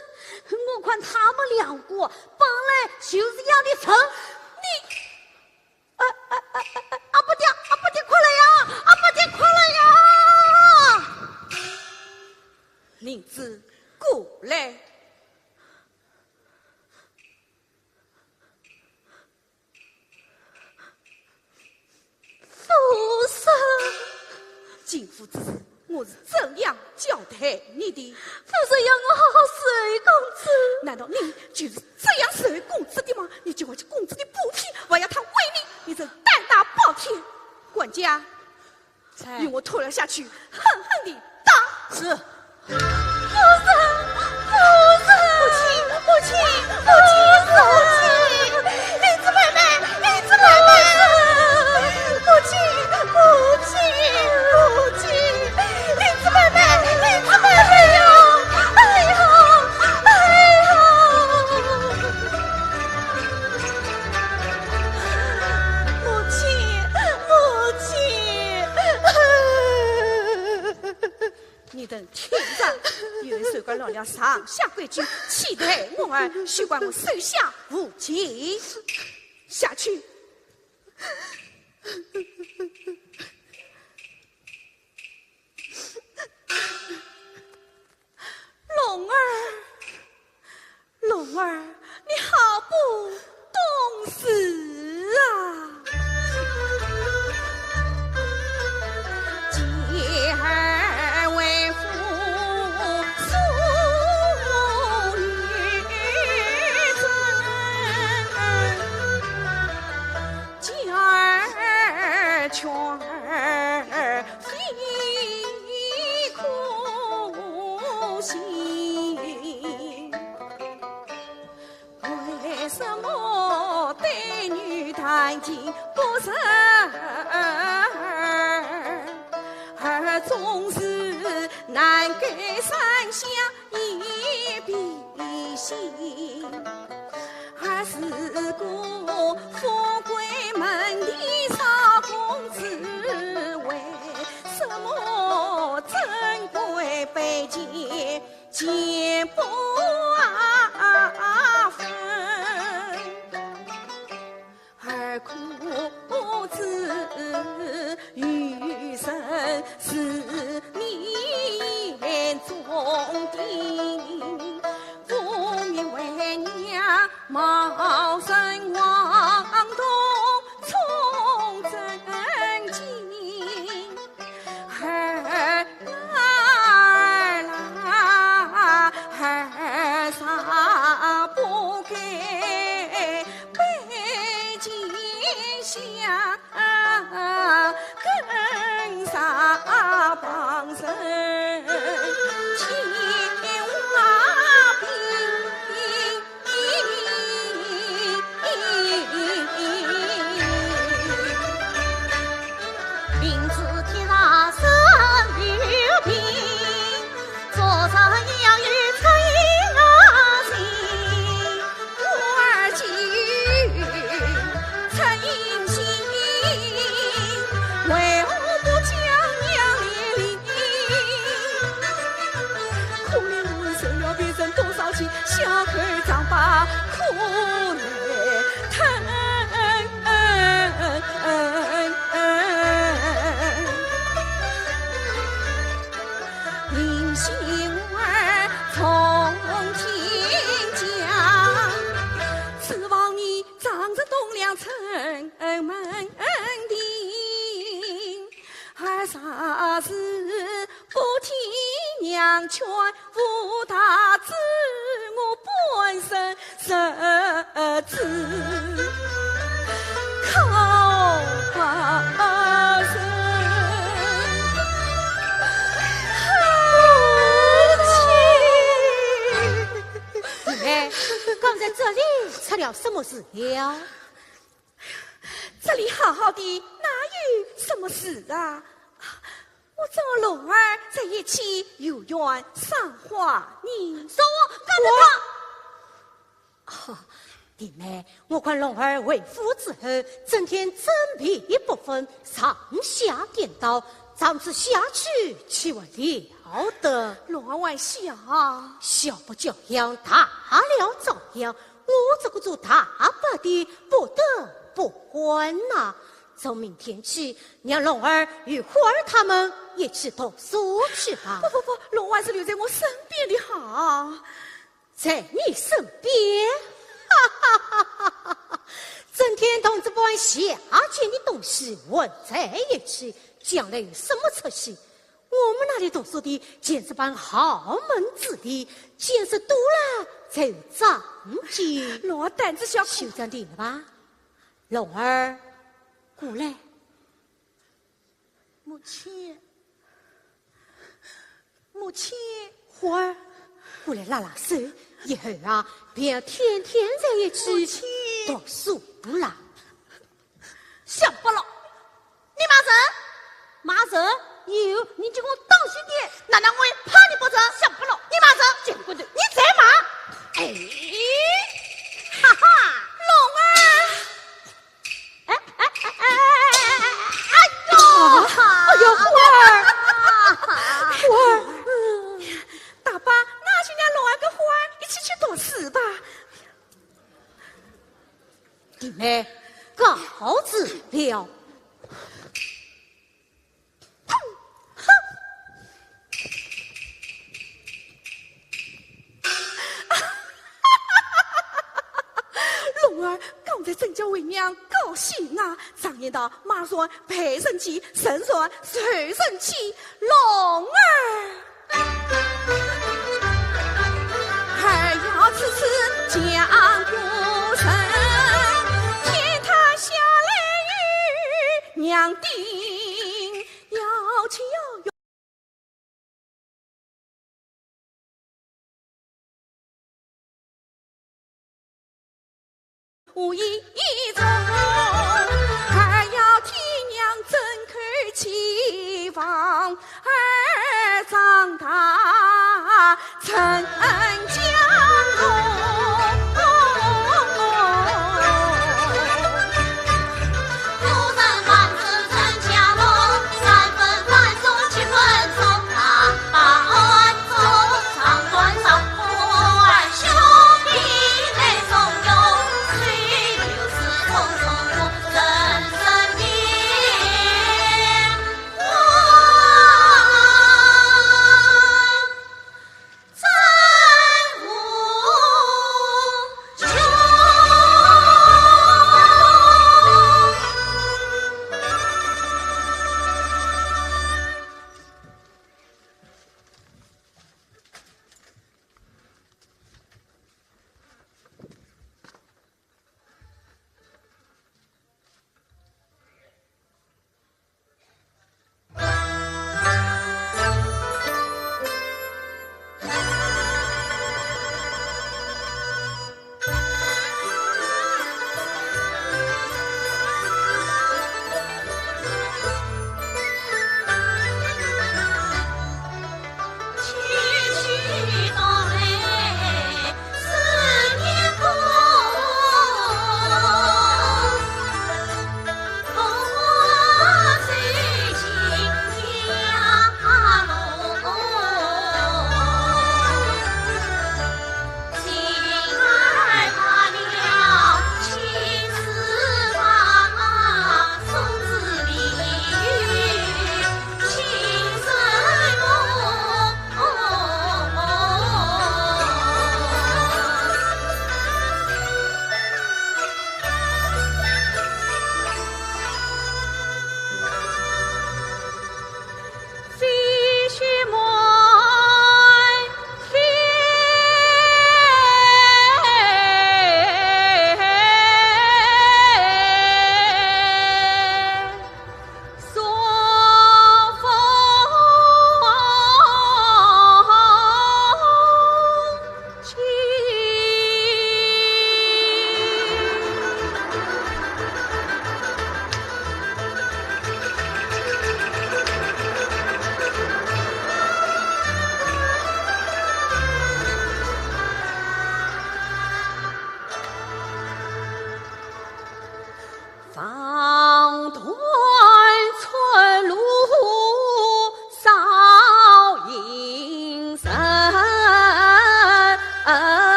我看他们两个本来就是要你成，你，阿不爹，快来呀！阿不爹，快来呀！林子，过来。夫人，进府之事，我是怎样交代你的？夫人要我好好侍卫公子。难道你就是这样侍卫公子的吗？你就要去公子的布匹，我要他为你，你这胆大包天！管家，与我拖了下去，狠狠地打！是。夫人，母亲，林子妹妹，母亲，林子妹妹呀！哎呀！母亲，你等听着，有人手管老娘上下规矩，气待我儿，须管我手下无情。下去。龙儿，你好不懂事啊！继儿为父淑女尊，继儿劝儿非苦心。为什么对女弹琴不认儿总是难给三下一笔心？儿是个富贵门的少公子，为什么珍贵被见不分？儿苦子余生是命中定，父命为娘冒生王东从真经，儿啥不给北京下跟啥帮人青蛙兵。林星儿从天降，指望你仗着栋梁城门庭，儿啥事不听娘劝，误大子我本身设置靠把身。刚才这里出了什么事了？这里好好的，哪有什么事啊？我找龙儿在一起有缘赏花，你说我干什么？弟妹，我看龙儿为夫之后，整天争辩不分，上下颠倒，长此下去，岂为了得？龙儿玩笑，小不教养，大了遭殃。我这个做大伯的，不得不管呐。从明天起，让龙儿与花儿他们一起读书去吧。不，龙儿是留在我身边的好，在你身边，整天同这般下贱的东西混在一起，将来有什么出息？我们那里读书的简直般豪门子弟，见识多了才有长进。龙儿胆子小，就这样定了吧。龙儿，过来。母亲，母亲，花儿，过来拉拉手，以后啊，便要天天在一起读书了。想不了，你骂人？骂人？有，你就给我当心点。难道我也怕你不成？想不了，你骂人？见过的，你再骂。哎，哈哈，龙儿，哎呦，花儿，花儿，大爸，那就让龙儿跟花儿一起去读书吧。弟妹，告辞了。龙儿刚才真叫为娘高兴啊！常言道：“马顺陪神器，神顺随神器。”龙儿要次次讲故声，天塌下来与娘定，要亲要用。无意中，儿要替娘争口气，望儿长大成江龙。夫人万子成家龙，3分繁琐7分匆，把恩重长短少，我儿兄弟来怂恿。匆匆入人生边，我真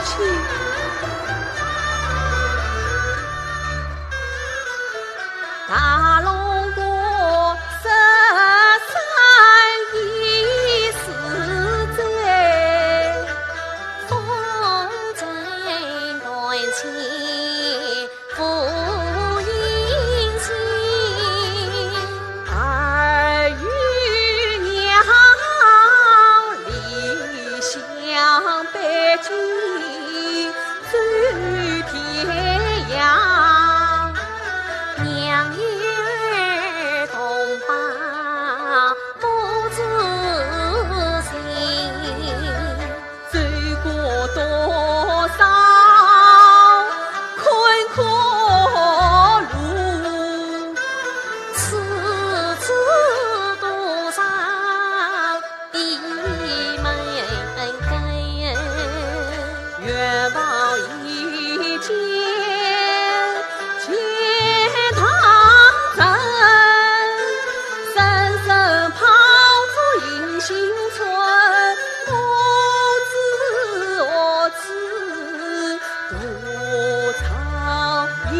亲。大龙国13已死罪，风筝断情复阴晴，儿与娘离乡背井，走天涯。娘儿同胞不知情，走过多少困苦路，此次多少闭门根，愿报一见见堂真，深深抛出银杏村，我自独草原。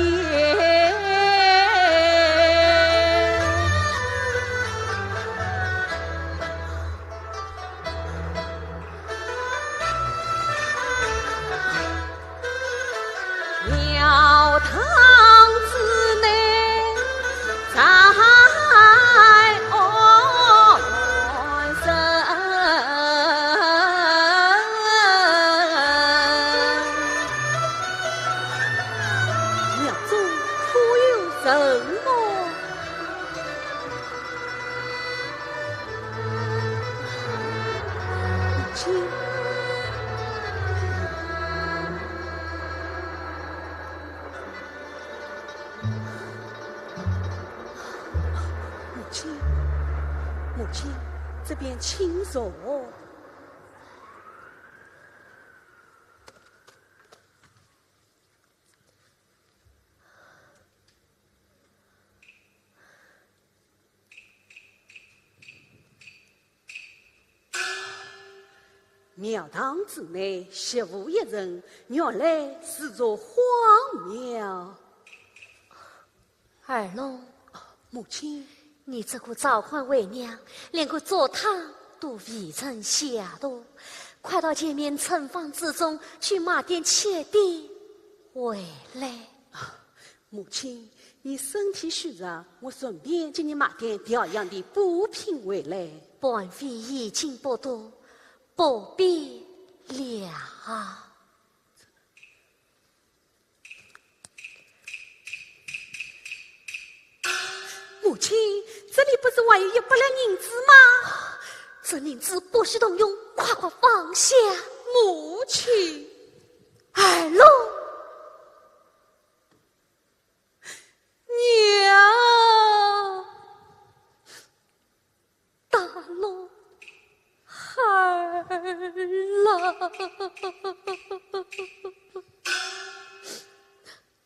庙堂之内在安身，庙中可有人么？母亲，母亲，母亲，这边请坐。庙堂之内，席无一人，原来是座荒庙。二龙，母亲，你这个召唤为娘，连个坐堂都未曾下落，快到前面城房之中去买点切地回来。母亲，你身体虚弱，我顺便给你买点调养的补品回来。本妃已经不多，不必了。母亲，这里不是还有100两银子吗？这银子不许动用，快快放下。母亲，二龙，娘，大龙，儿郎，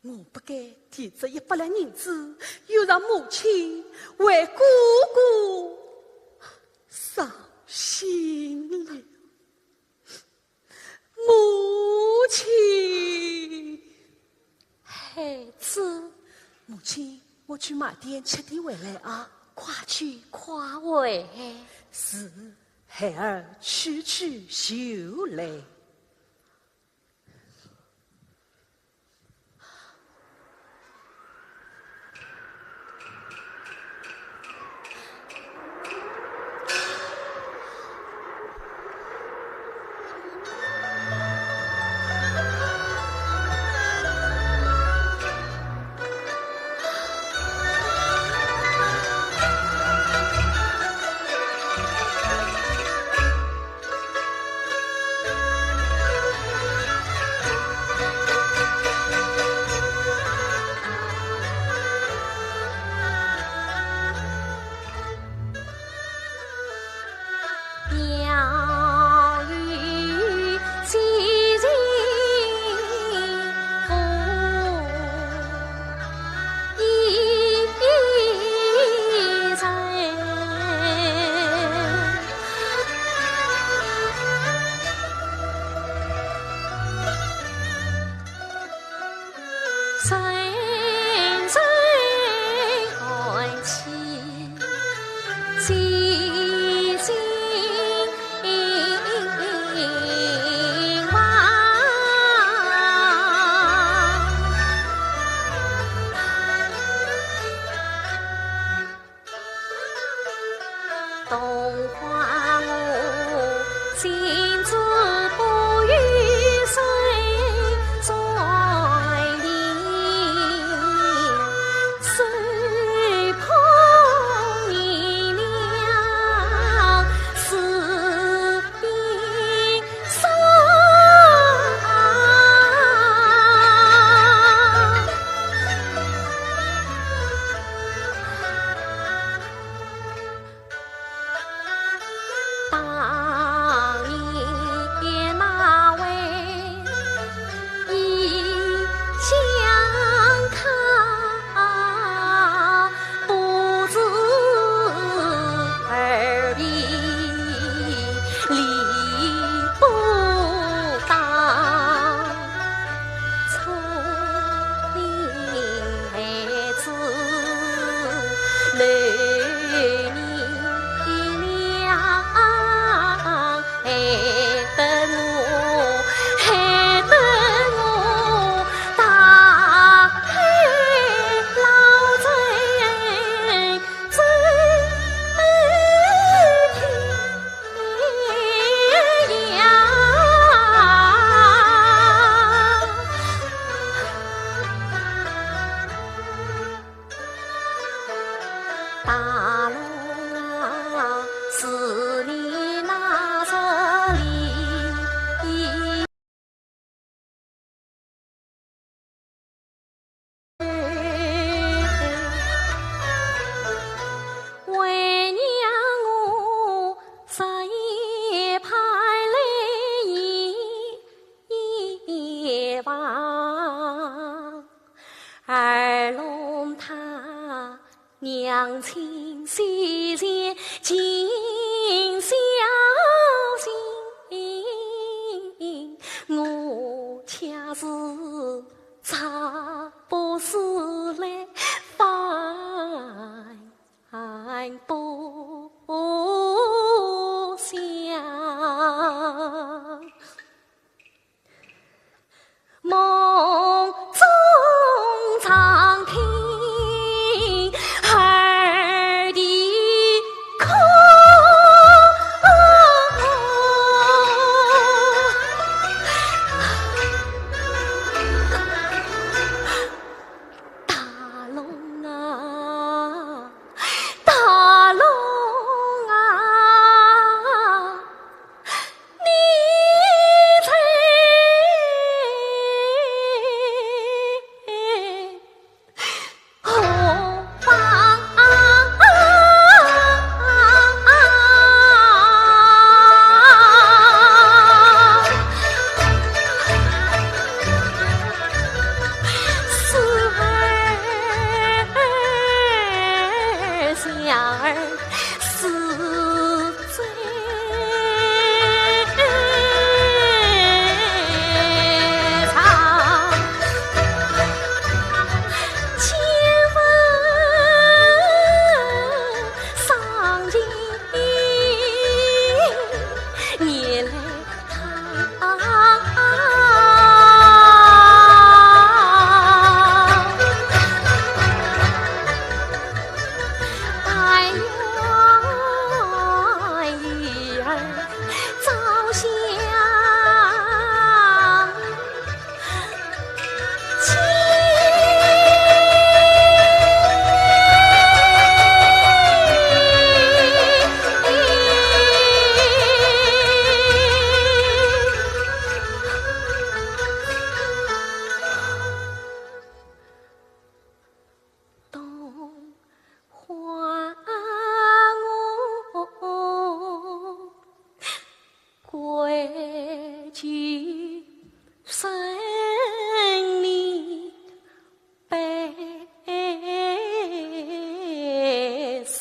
我不该提这100两银子，又让母亲为姑姑伤心了。母亲，孩子，母亲，我去买点吃的回来啊！快去快回。是，孩儿去就来。别忘，二龙他娘亲虽然尽孝心，我却是茶不思来饭不想，梦中常听儿的哭，大龙啊，大龙啊，你才何方？思儿想儿思最长，千问伤尽你来但愿一儿早相东还我归去生你悲伤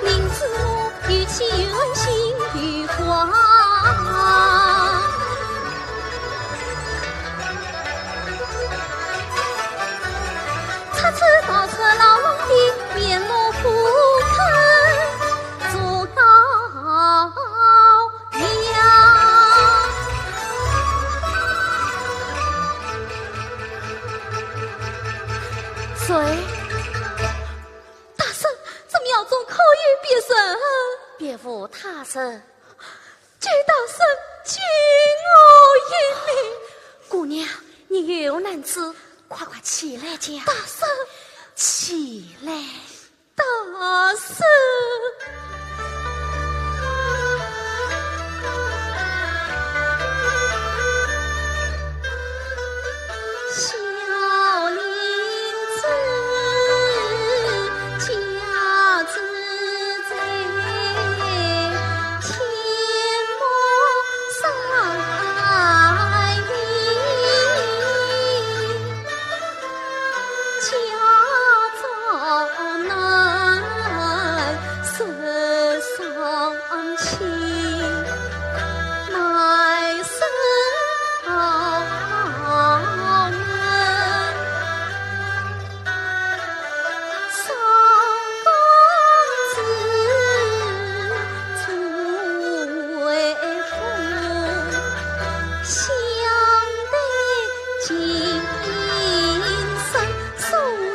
明知我与其愿心与花，他知道这老龙的面目不堪做羔羊，谁？大圣，这庙中口语别神，别无他神。举大圣，请我一命。姑娘，你有难处，快快起来讲。大圣，起来。大圣。小林子家子在天幕上家早难送想得今生数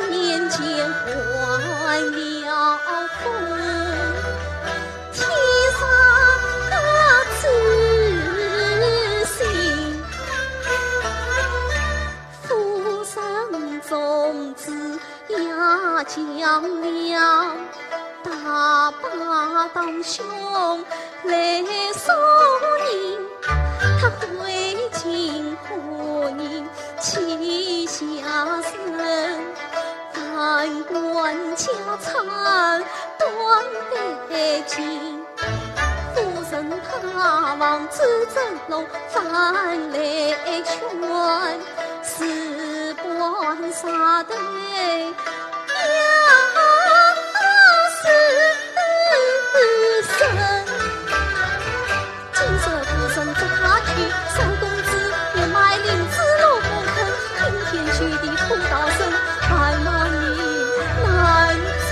年间还了风，天上知心，浮生种子呀将了，大把当兄来送人，他会经过人气下身，万贯家产断得尽，夫人他往紫珍楼翻来圈，事半沙堆今色夫人捉他去，小公子也卖林子落坑，平天雪地土道深，万万年难中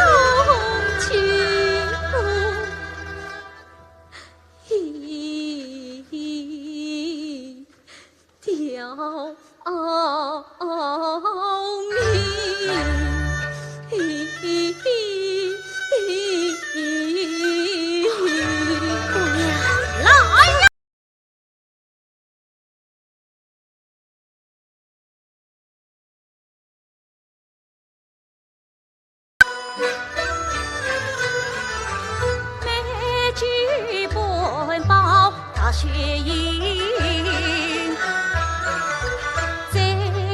去。吊每句本报大雪映，在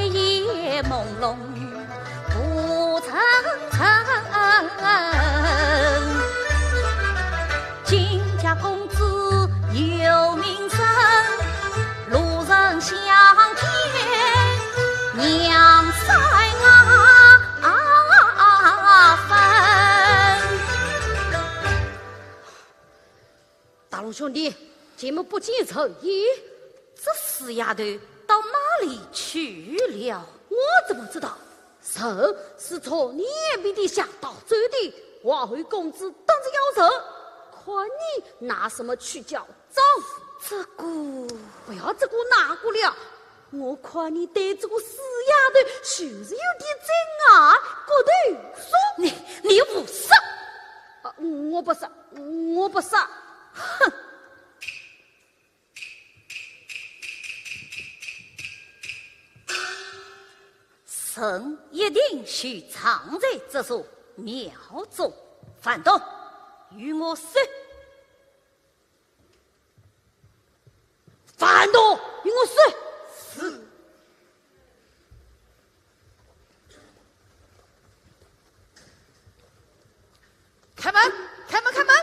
夜朦胧不曾金家公子有名声，路人相见娘塞大龙兄弟，节目不尽诚意，这死丫头到哪里去了？我怎么知道？神是从你眼皮底下到嘴的，我回公子等着要人，看你拿什么去叫丈夫。这个不要这个那个了，我看你对这个死丫头就是有点真爱，过头说你不是？我不是，我不是。哼！神一定是藏在这所庙中。范东，与我说。范东，与我说。是。开门！开门！开门！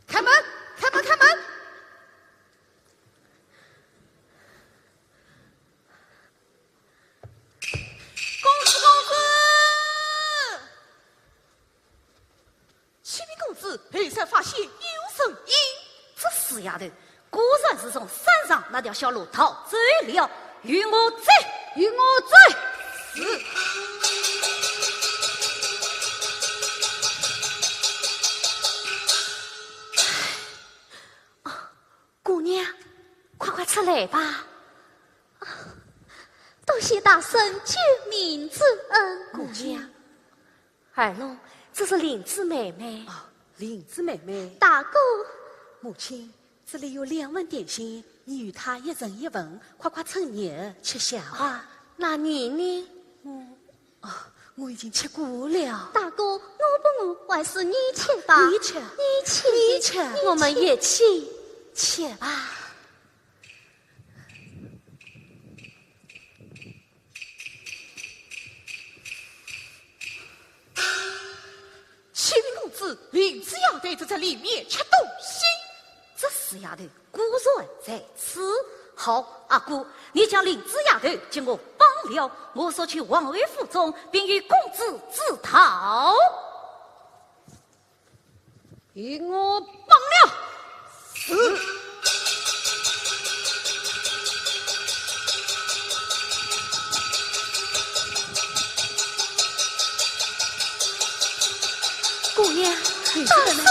开门！开门！开门！公子，公子！启禀公子，黑山发现有声音。这死丫头果然是从山上那条小路逃走了，与我走，与我走。是。姑娘，快快出来吧！多谢大圣救命之恩。姑娘，儿奴，这是林子妹妹。林子妹妹，大哥，母亲，这里有2碗点心，你与她一人一份，快快趁热吃下吧。那你呢？我已经吃过了。大哥，我不饿，还是你吃吧。你吃，你吃，你吃，我们一起吃吧。启禀公子，林子丫头就在里面吃东西。这死丫头果然在此。好，阿姑，你将林子丫头将我绑了，我索取王位府中，并与公子自讨。与我绑了。是。姑娘，大圣，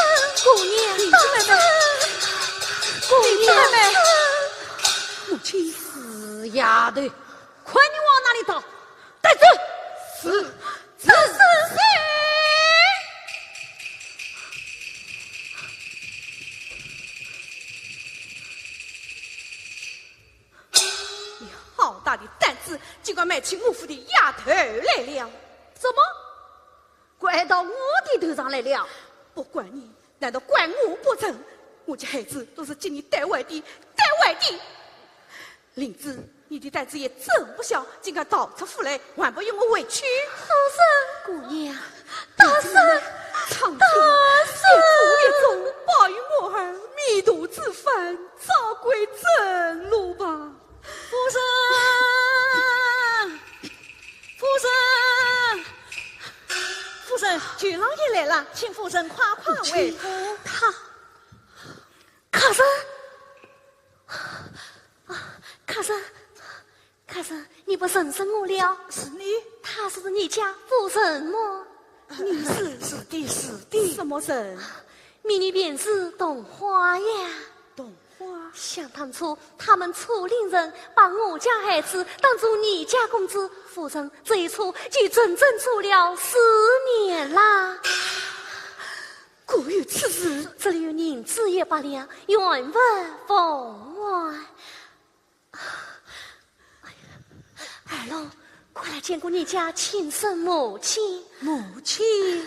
姑娘，林子妹妹，姑娘，丫头，快你往哪里逃？带走！是，这是谁？你好大的胆子，竟敢买起我府的丫头来了！怎么？怪到我的头上来了？不怪你，难道怪我不成？我家孩子都是经你带外的，林子，你的胆子也真不小，竟敢逃出府来，还不用我委屈？大婶，姑娘，大婶，苍天越重越重，保佑我儿弥途之返，早归正路吧。夫人，舅老爷来了，请夫人夸夸为夫。客人，你不认识我了？是你？她是你家夫人么？你是的，什么人？明日便是洞花呀。洞花？想当初，他们楚岭人把我家孩子当做你家公子，夫人这一出就整整出了4年啦。果有此事，这里有银子100两，原不奉还。二龙，快来见过你家亲生母亲。母亲。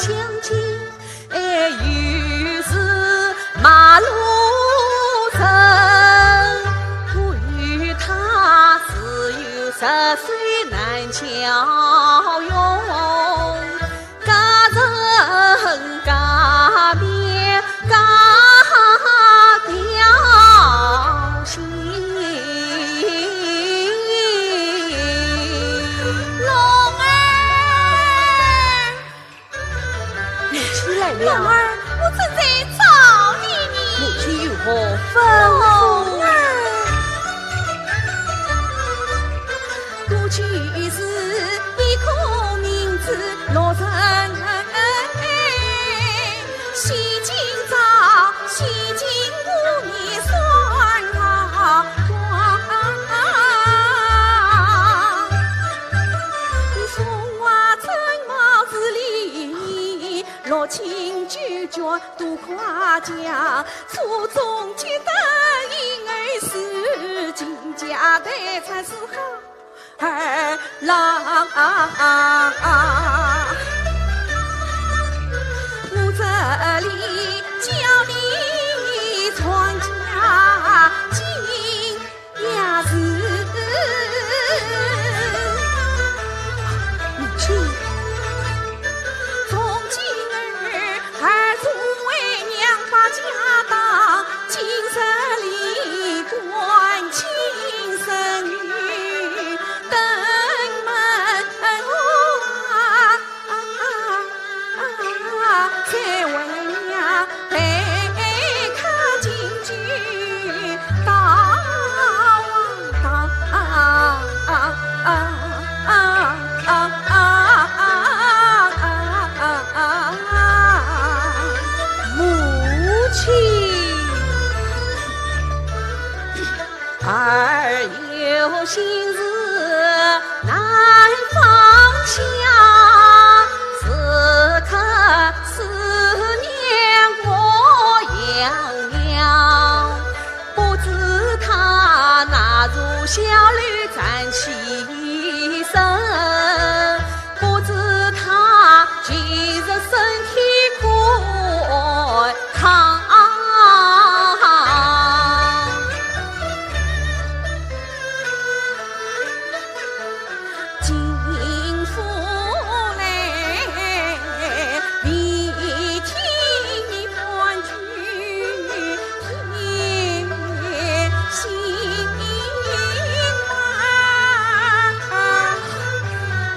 相见，又是马路程，我与他只有10岁难交用，家人家面家条心。龙儿，我正在找你呢。母亲有何吩龙咐？我就是一颗名字落成西京早，西京5年算啊你说我真貌之里落情拒绝多夸奖，初中记得婴儿是金家的才是好儿郎。我这里教你传家经雅字，母亲，从今儿作为娘把家当，今生里关亲生女登门再为娘陪看京剧大母亲，儿有心事难放下，此刻思念我娘娘，不知她那如小绿站起身，不知她今日身体宽康。金夫来必听你欢聚贴心啊，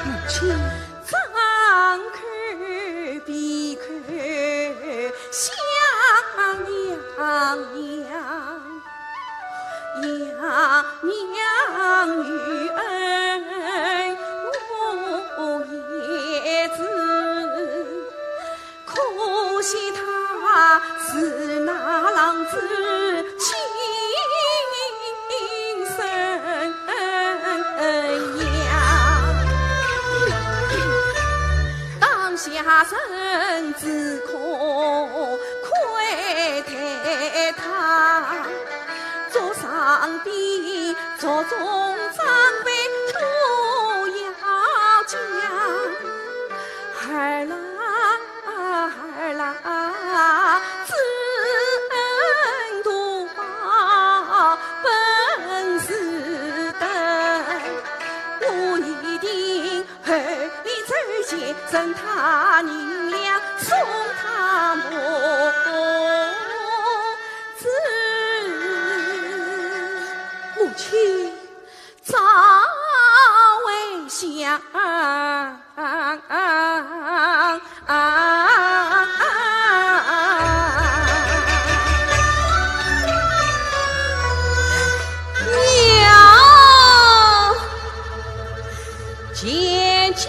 母亲，张口闭口想娘娘与恩无也知，可惜他是那郎子亲生娘，当下身子可亏待他，做上帝做中长辈都要讲，儿郎知恩图报本是德，我一定和你走前认他娘俩送他母子。母亲，早为想娘渐将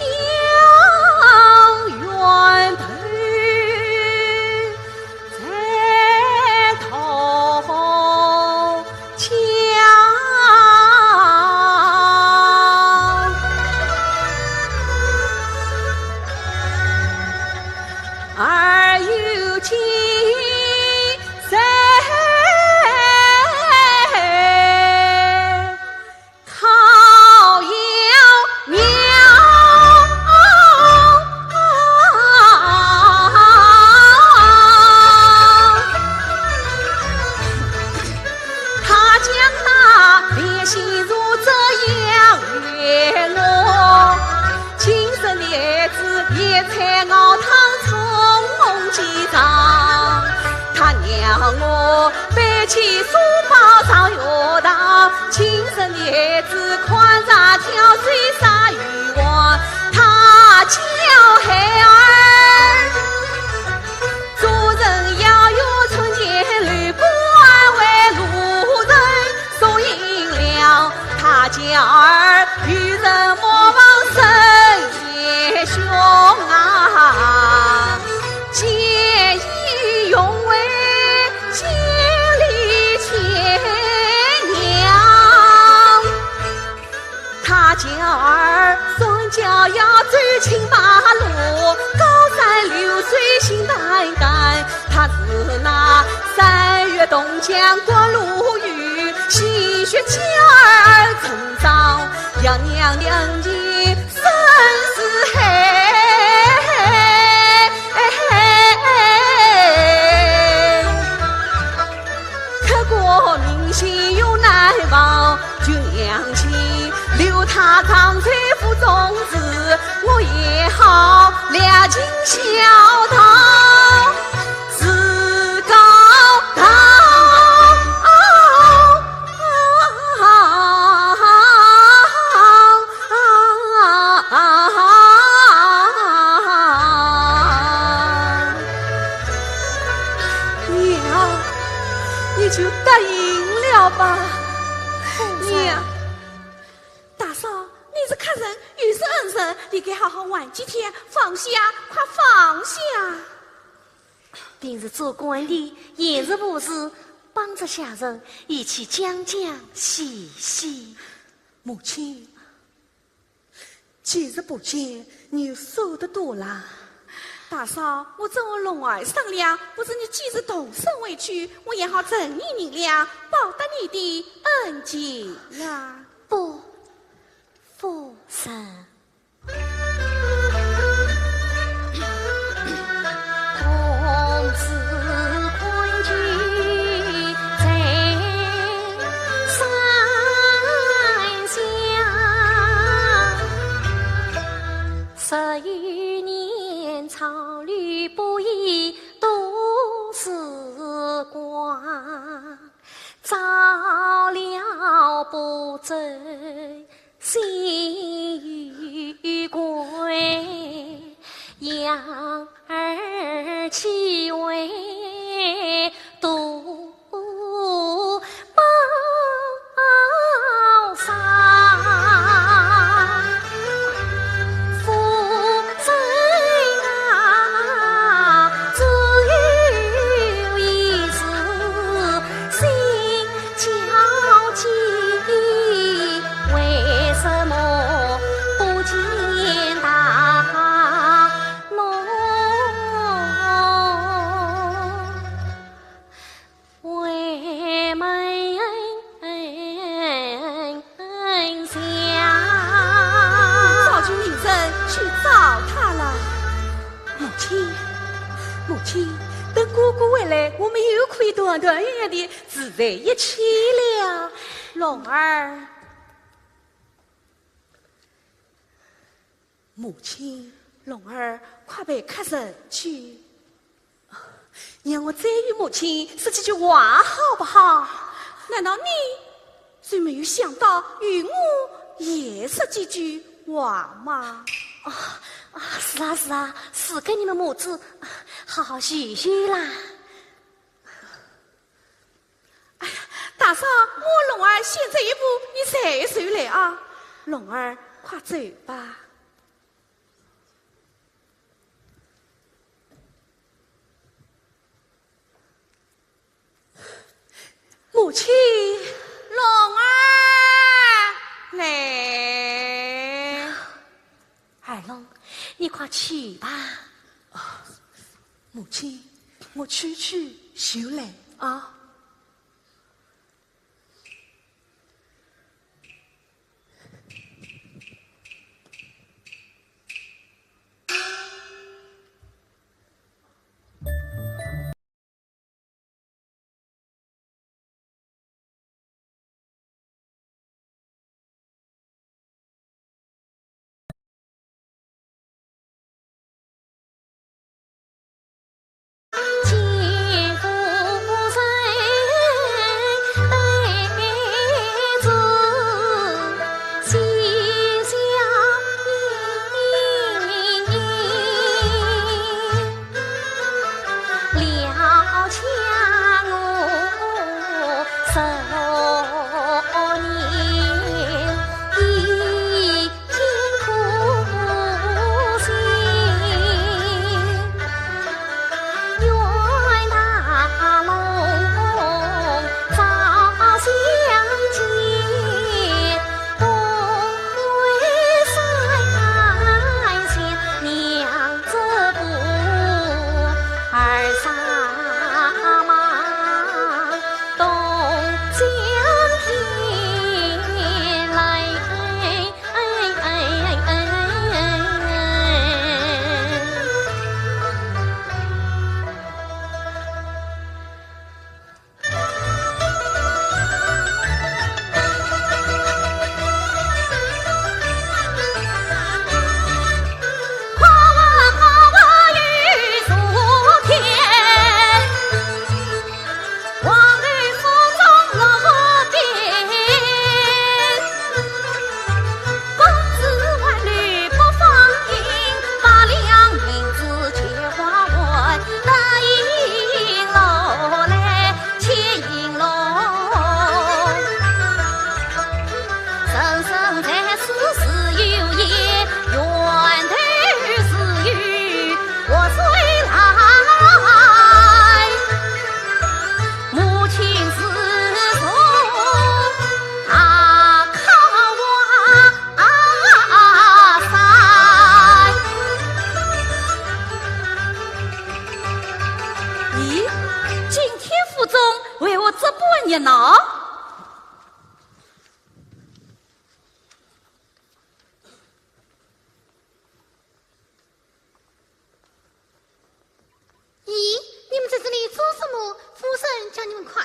远退，在头墙。儿有情谁靠要娘西藏。他让我背起书包上学堂，亲生的孩子宽闸跳水撒渔网。他教孩儿做人要有纯洁，吕不爱为路人送银两。他教儿与人莫忘生也兄啊，见义勇为，千里千娘。他教儿双脚要走青马路，高山流水心胆敢。他是那3月东江过路雨，细雪教儿成长，要娘娘的生死黑。刻骨铭心永难忘，君娘亲留他长翠府中子，我也好两尽孝道，自高堂。娘，你就答应了吧。娘，大嫂，你是客人，又是恩人，你该好好玩几天，放下，快放下。平日做官的，也是无事，帮着下人一起讲讲细细。母亲，几日不见，你瘦得多了。大嫂，我找我龙儿商量，不是你几日动身回去，我也好赠你银两，报答你的恩情呀。不，夫人。公子宽居在山下，11年草履不易都是光，早了不争心与归，养儿妻为独报丧。夫人啊，只有一次心焦急，为什么不见大侬？为门下。少君领人去找他了。母亲，母亲，等哥哥回来，我们又可以团团圆圆的自在一起了。龙儿，母亲，龙儿，快陪客人去。让我再与母亲说几句话好不好？难道你就没有想到与我也说几句话吗？是啊是啊，是给你们母子好好叙叙啦。大嫂，我龙儿先这一步，你再随来啊。龙儿，快走吧。母亲，龙儿来。二龙，你快去吧。母亲，我去就来啊。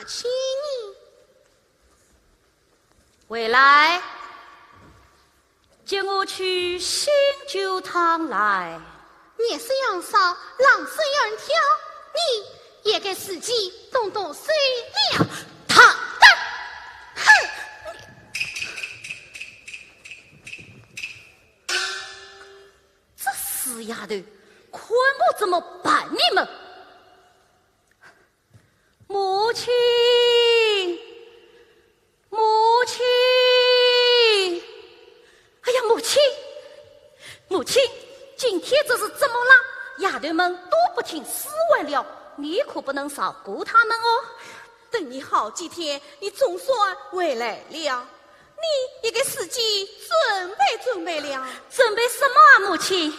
起你。回来，接我去新酒堂来。你是杨少，狼是有人挑，你也给自己动动水了。他的，哼！这死丫头，看我怎么办你们！母亲，母亲！哎呀，母亲，母亲！今天这是怎么了？丫头们都不听使唤了，你可不能少顾他们哦。等你好几天，你总算回来了，你也给自己准备了。准备什么啊，母亲？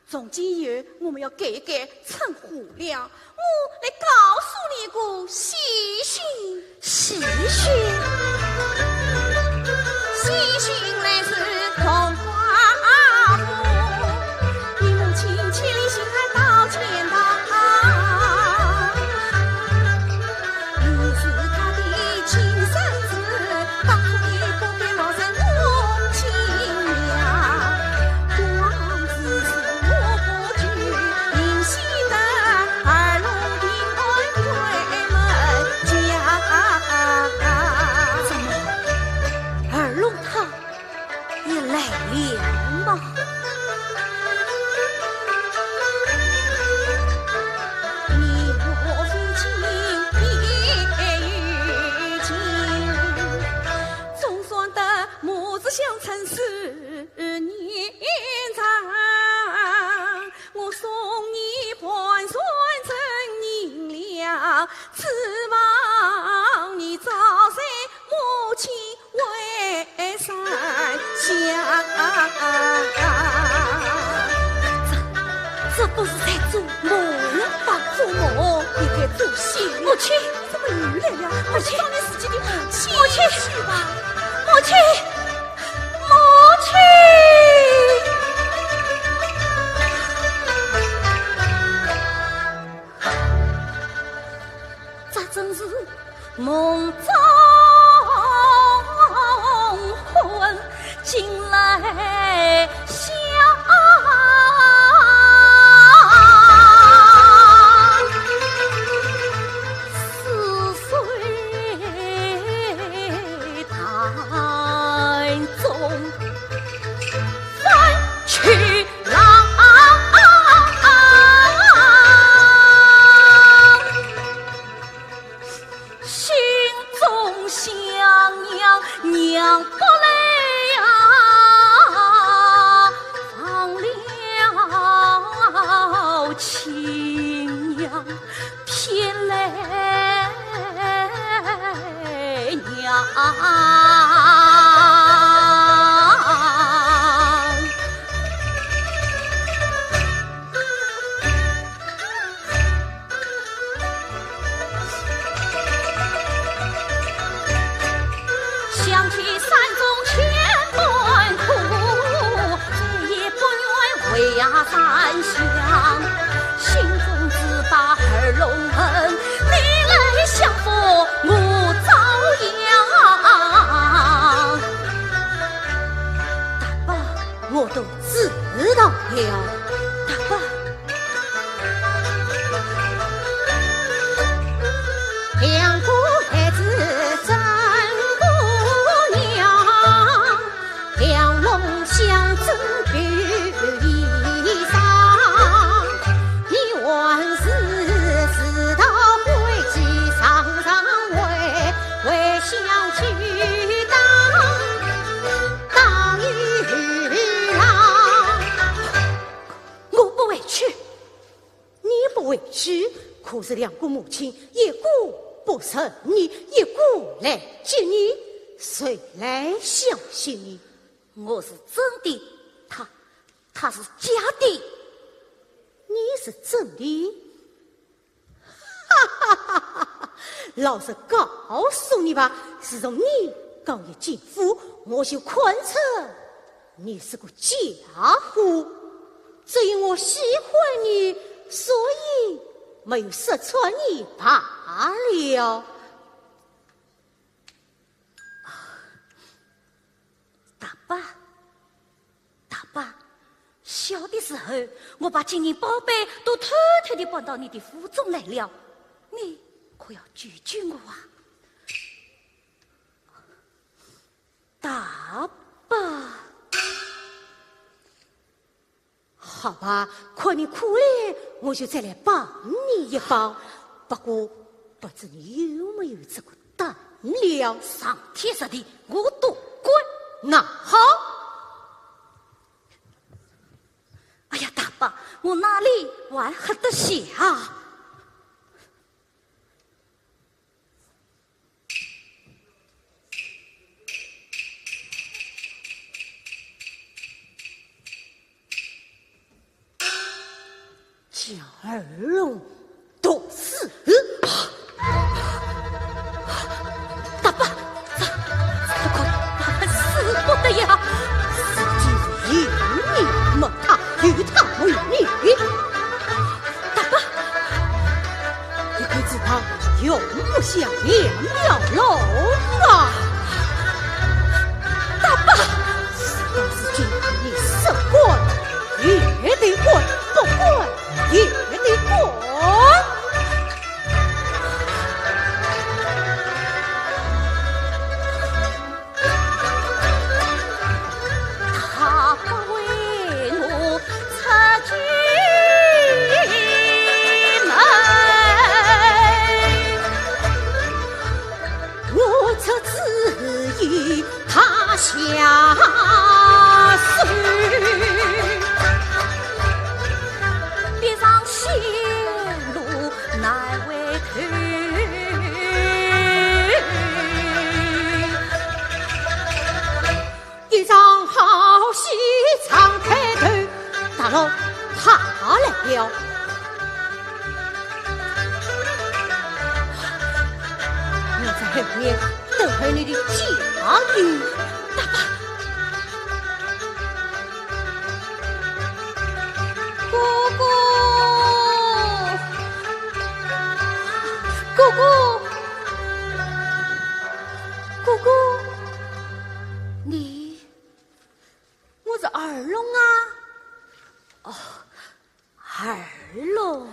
从今以后我们要改称呼了，我来告诉你个喜讯。喜讯？喜讯来自童话府，你母亲千里行海到天堂，你是她的亲生子，当初你不该冒在我亲娘，光是我不惧迎新的二龙平安回门家。怎么，二龙他也来了吗？你若非亲也与亲，总算得母子相称10年长。我送你盘算成银两，指望你早生母亲为山下。这不是在做梦吧？做梦也该做醒。母亲，你怎么又来了？母亲当你自己的母亲。母亲去吧。母亲，母亲！这真是梦中魂，醒来想。娘不来呀，放了亲娘，偏来娘。想起山中千段苦，再也不愿为呀山乡，心中只把二龙恨，你来相扶我遭殃。大伯，我都知道了。大伯，两个孩子真姑娘，两龙相争比衣裳。你万事知道会计常常为相去当与郎。我不委屈，你不委屈，可是两个母亲一个不认你，一个来接你，谁来相信你？我是真的，他是假的。你是真的？哈哈哈哈哈！老实告诉你吧，自从你刚一进府，我就观测你是个家伙。只因我喜欢你，所以没有识穿你罢了。小的时候，我把金银宝贝都偷偷地搬到你的府中来了，你可要救救我啊！大伯，好吧，看你可怜，我就再来帮你一帮。不过，不知你有没有这个胆量？上天杀的，我都管。那好。哎呀，大伯，我哪里还喝得下？将二龙毒死。大伯，这可死不得呀！死既有你，莫他与他为你。大伯，你可知他永不下2秒龙啊！大伯，要是今天你是管，也得管；不管，也得管。他不为我擦君门，我则自意他下水，别让陷路难回头。一场好戏常开头，大佬他来了。我在后面等候你的驾驭。大伯，哥哥，哥哥，哥哥，你，我是二龙啊。哦，二龙，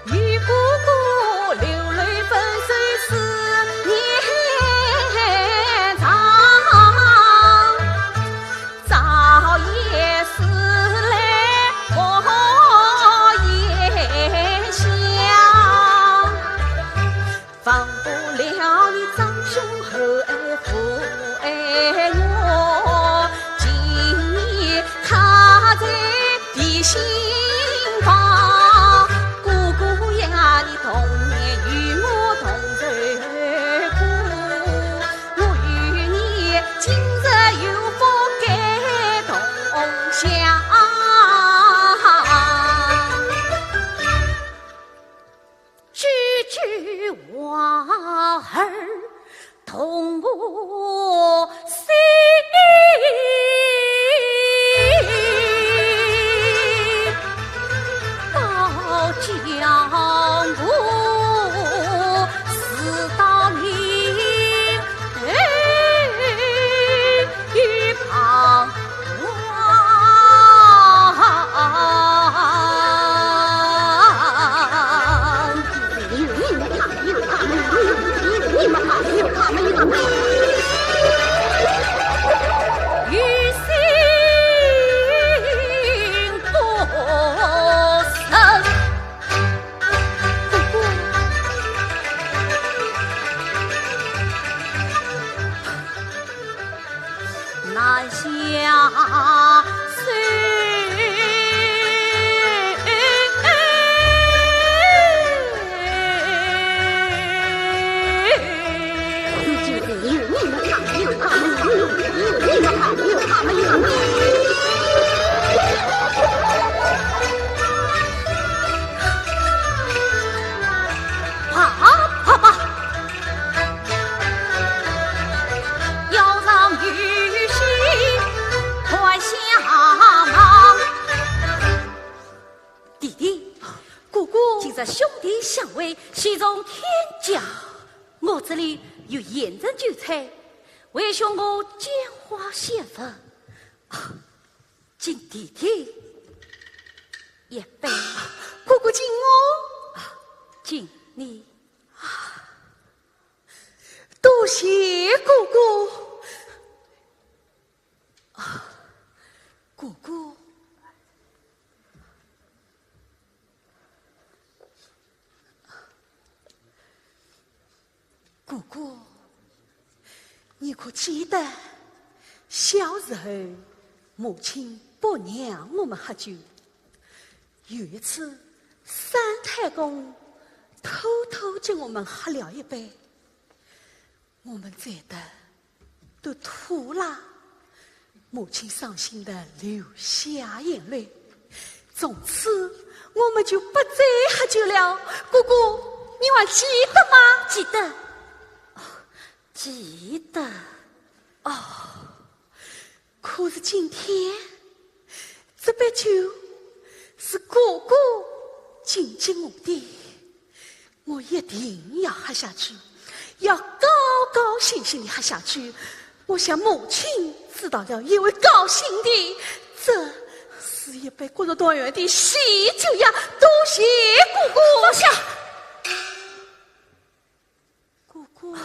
与哥哥流泪分水思念长，早夜思来我也想，放不了你长兄后爱父爱我，今夜他在地心房。你童年与我同受苦，我与你今日有福该同享，句句话儿同我心。江湖四道明对彷于心多深。哥，今日兄弟相会，喜从天降。我这里有盐人酒菜，为兄我拈花献佛。敬弟弟一杯，哥哥敬我，敬你。多谢哥哥。哥哥，哥哥，你可记得小时候母亲不让我们喝酒？有一次，三太公偷偷叫我们喝了一杯，我们醉得都吐了。母亲伤心的流下眼泪，从此我们就不再喝酒了。哥哥，你还记得吗？记得，记得。可是今天这杯酒是哥哥敬给我的，我一定要喝下去，要高高兴兴的喝下去。我想母亲知道了也会高兴的。这是一杯过着多元的喜酒呀！多谢哥哥。放下，哥哥，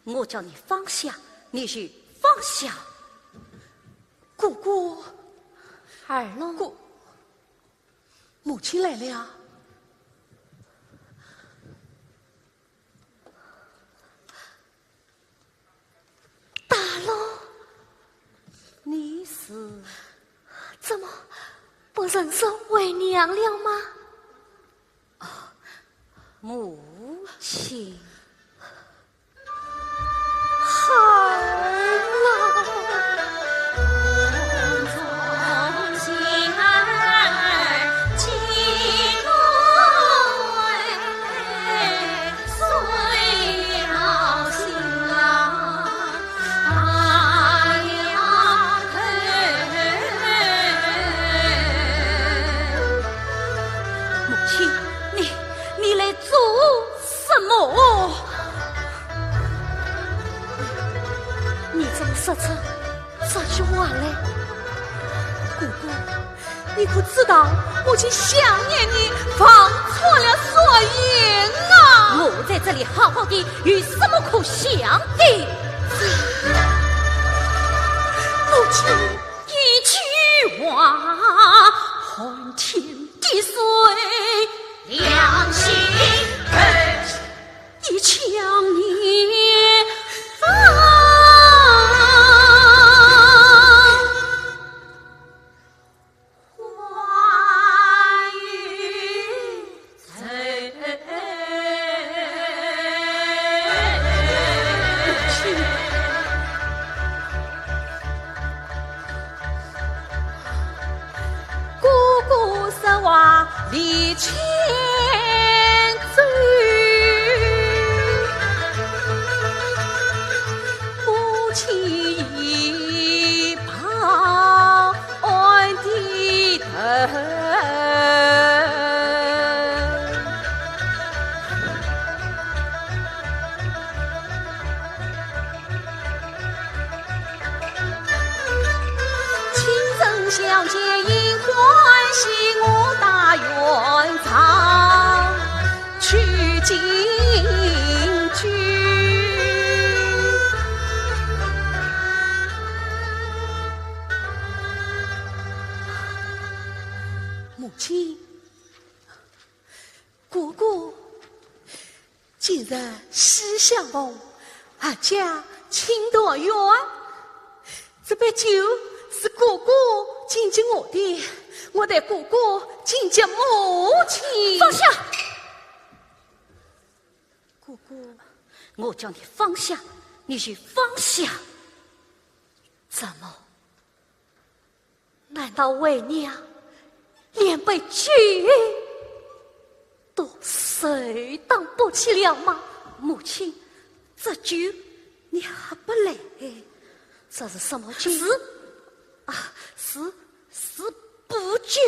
我叫你放下，你去放下。哥哥，二龙，母亲来了。大龙，你是怎么不认识为娘了吗？母亲，二老。说出这句话来，哥哥，你可知道母亲想念你，放错了所言啊！我在这里好好的，有什么可想的？母亲，一句话换天地水，良心一枪你离千岁，母亲一抱安的头，亲生小姐因欢喜我大元朝去进居，母亲，哥哥，今日喜相逢，阿家请多远？这杯酒是哥哥敬给我的，我的哥哥敬给母亲。放下，哥哥，我叫你放下，你去放下。怎么？难道为娘连杯酒都谁当不起了吗？母亲，这酒你喝不来，这是什么酒？是补酒。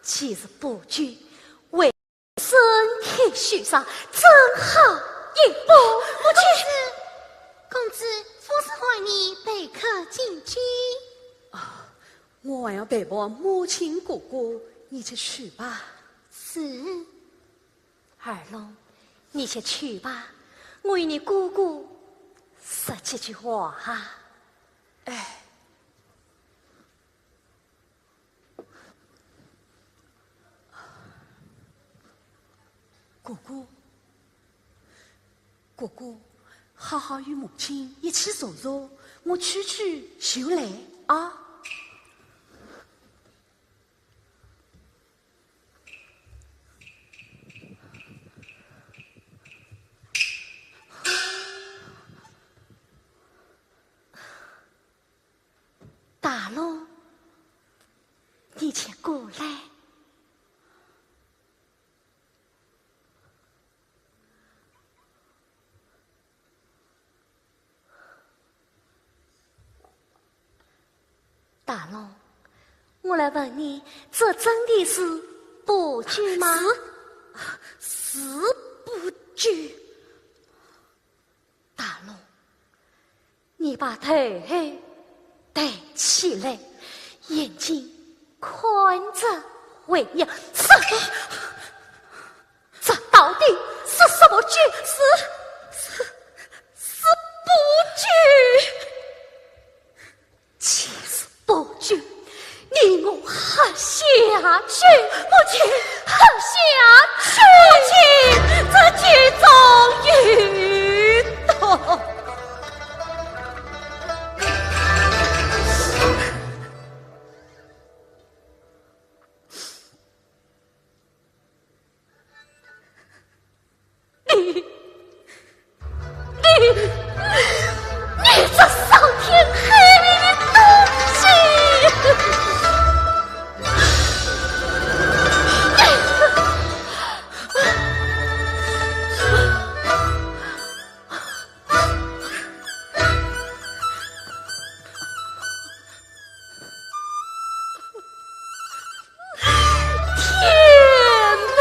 既是补酒，为给许上正好一步。公子夫是怀你备课进军。我还要陪伴母亲哥哥，你去取吧。是。二龙，你先去吧，我与你姑姑说几句话哈。哎，哥哥，哥哥，好好与母亲一起坐坐，我去就来啊。大龙，你先过来。大龙，我来问你，这真的是卜局吗？是不惧。大龙，你把头抬起来，眼睛看着为娘。这到底是什么局？是卜局。既是卜局，你我喝下去，母亲喝下去，母亲这局终于到。你这伤天害理的东西！天哪！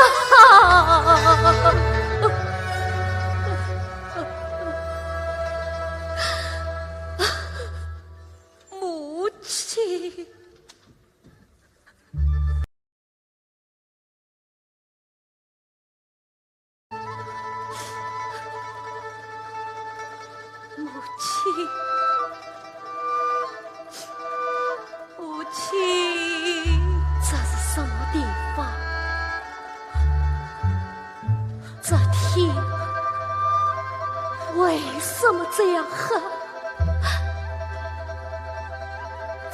母亲，母亲，母亲，这是什么地方？这天为什么这样黑？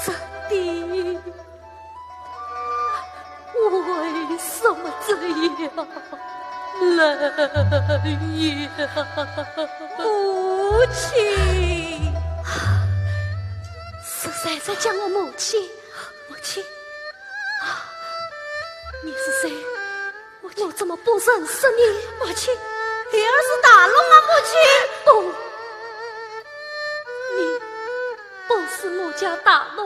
这地为什么这样冷呀？母亲，是谁在叫我母亲？母亲，你是谁？我怎么不认识你？母亲，你儿是大龙啊，母亲。不，你不是我家大龙。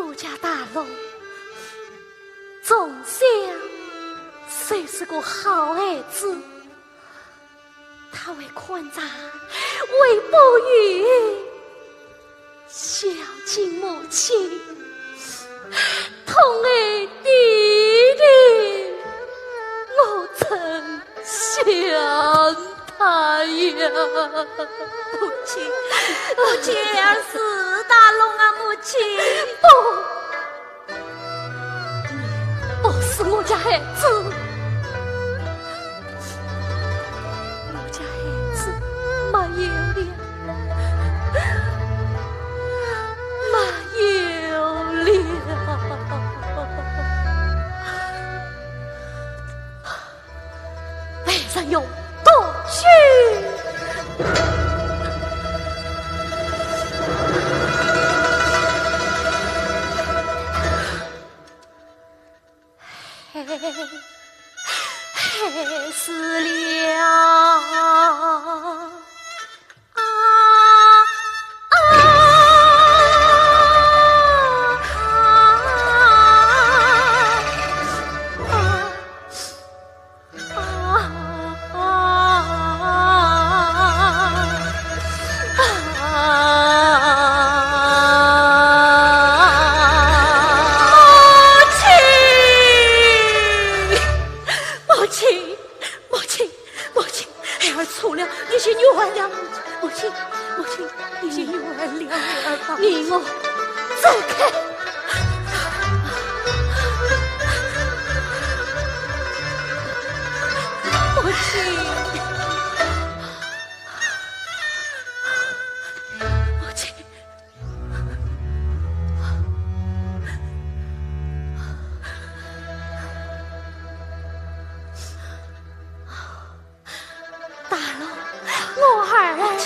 我家大龙从小虽是个好孩子，他为宽长，为哺育，孝敬母亲，疼爱弟弟，我曾想他呀。母亲，母亲儿是大龙啊，母亲。不，你不是我家孩子，我家孩子没有脸，没有脸。为人用过去。害死了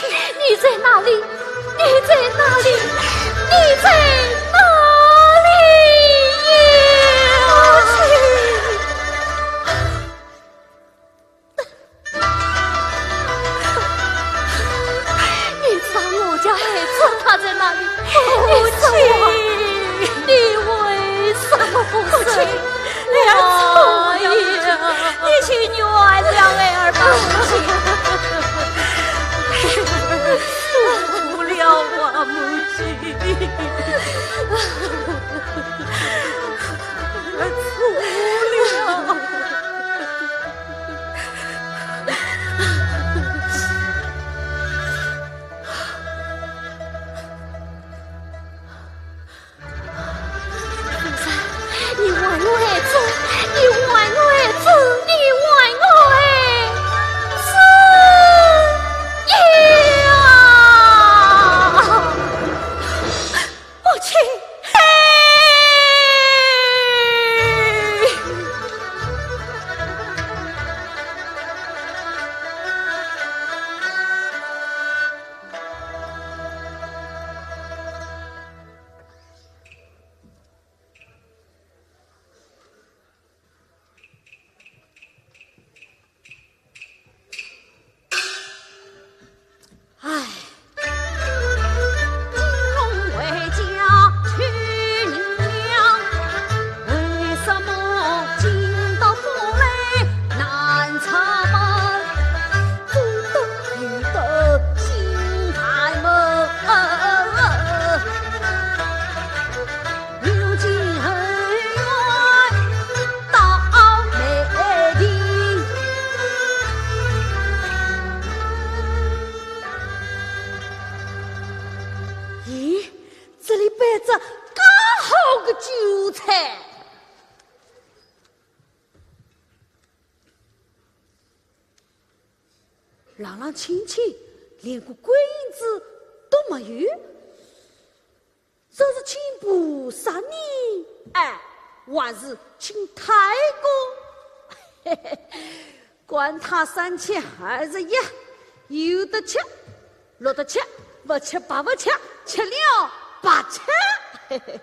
亲，你在哪里？你在哪里？你在哪里呀？你找我家孩子，他在哪里？母亲，你为什么不生？娘错了，你去原谅儿吧，母亲。不了啊，母亲，错了。你为我儿子，你为我儿子，你为我儿子呀！母亲，让亲戚连个鬼影子都没有，这是请不杀你，哎，还是请太公？嘿嘿，管他3钱2日一，有的吃，6的吃，不吃8不吃，吃了8吃。嘿嘿。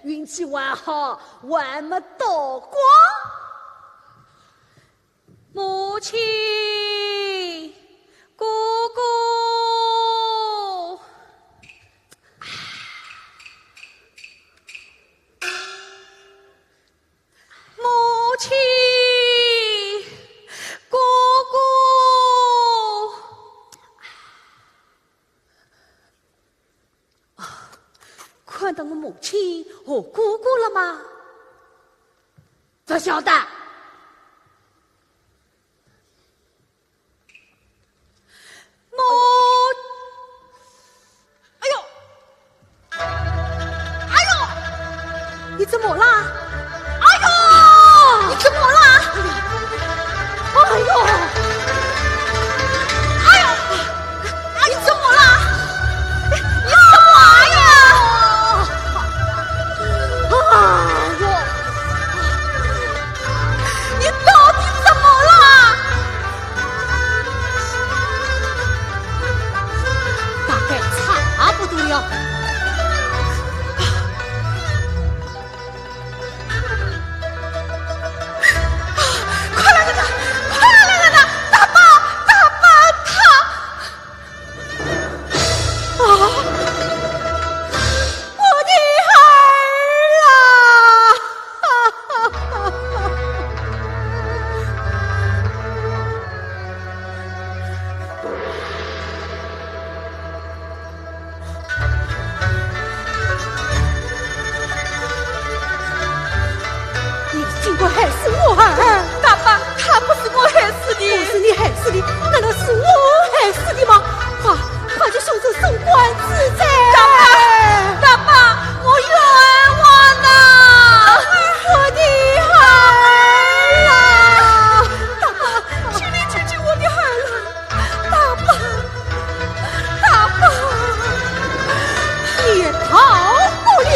运气还好，还没倒光。母亲，姑姑，母亲，姑姑，看到我母亲和姑姑了吗？不晓得。你怎么啦？哎呦！你怎么啦？哎呦！哎呦！你怎么啦？你干嘛呀？哎呦！你到底怎么啦？大概差不多了。死的？难道是我害死的吗？快去凶手送官自在！大爸，我冤枉呐！我的孩儿大爸，请你救救我的孩儿！大爸，也逃不了。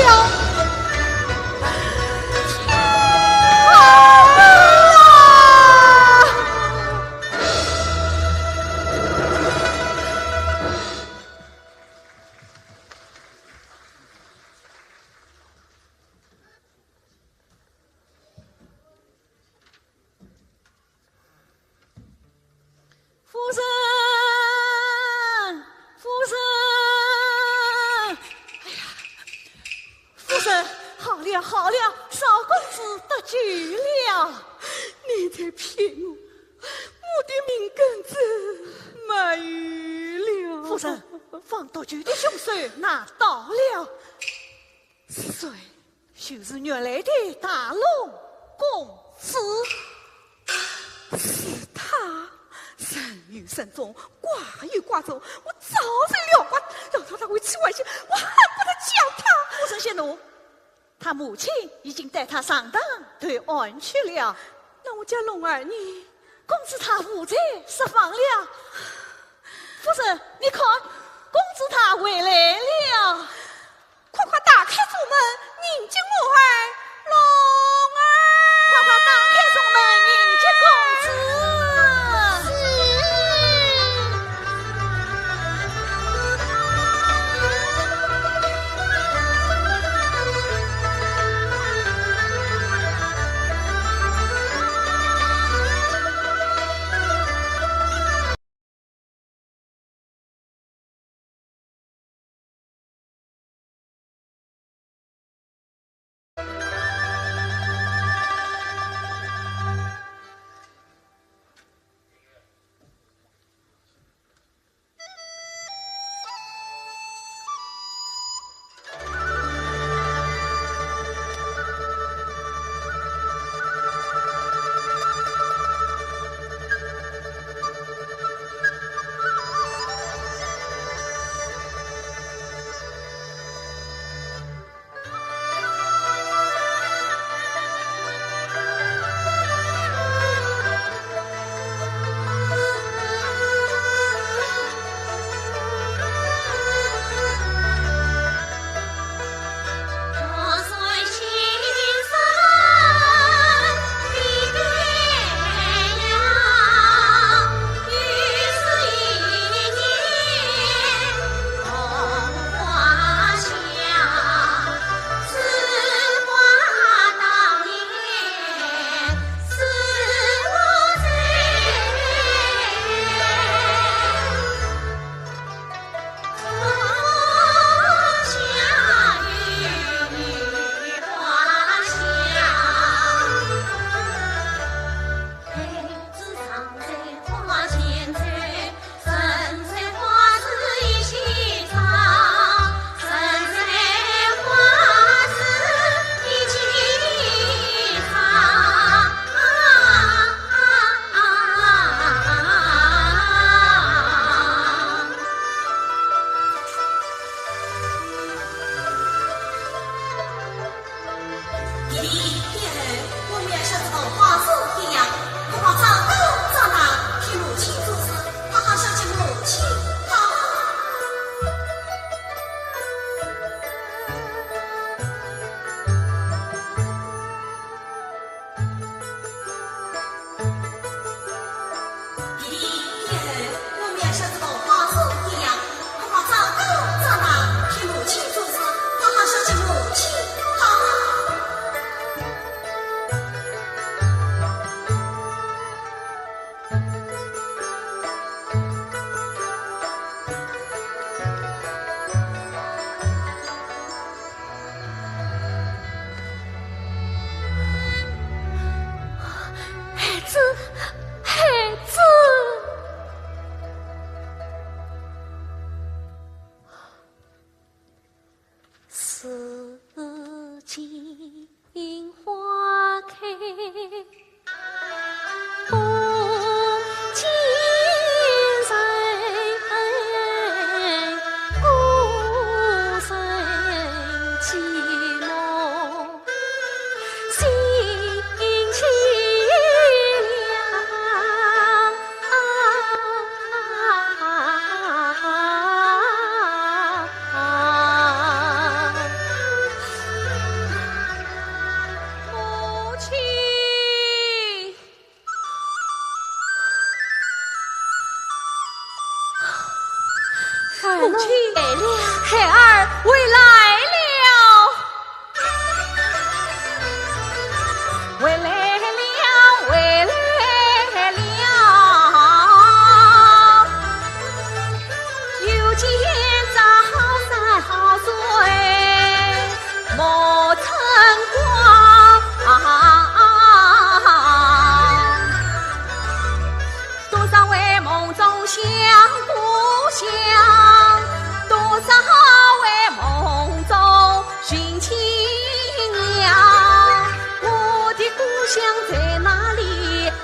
好了，少公子得救了。你在骗我，我的命根子没有了。夫人，放毒酒的凶手拿到了，是谁？就是原来的大龙公子。是他，人有神重，寡有寡重，我早就了关，让他会起外心，我恨不得将他。夫人息怒，他母亲已经带他上当对岸去了。那我家龙儿你，公子他无罪释放了。夫人，你看，公子他回来了，快快打开主门，迎接我儿龙儿，快快打开主门，迎接公子。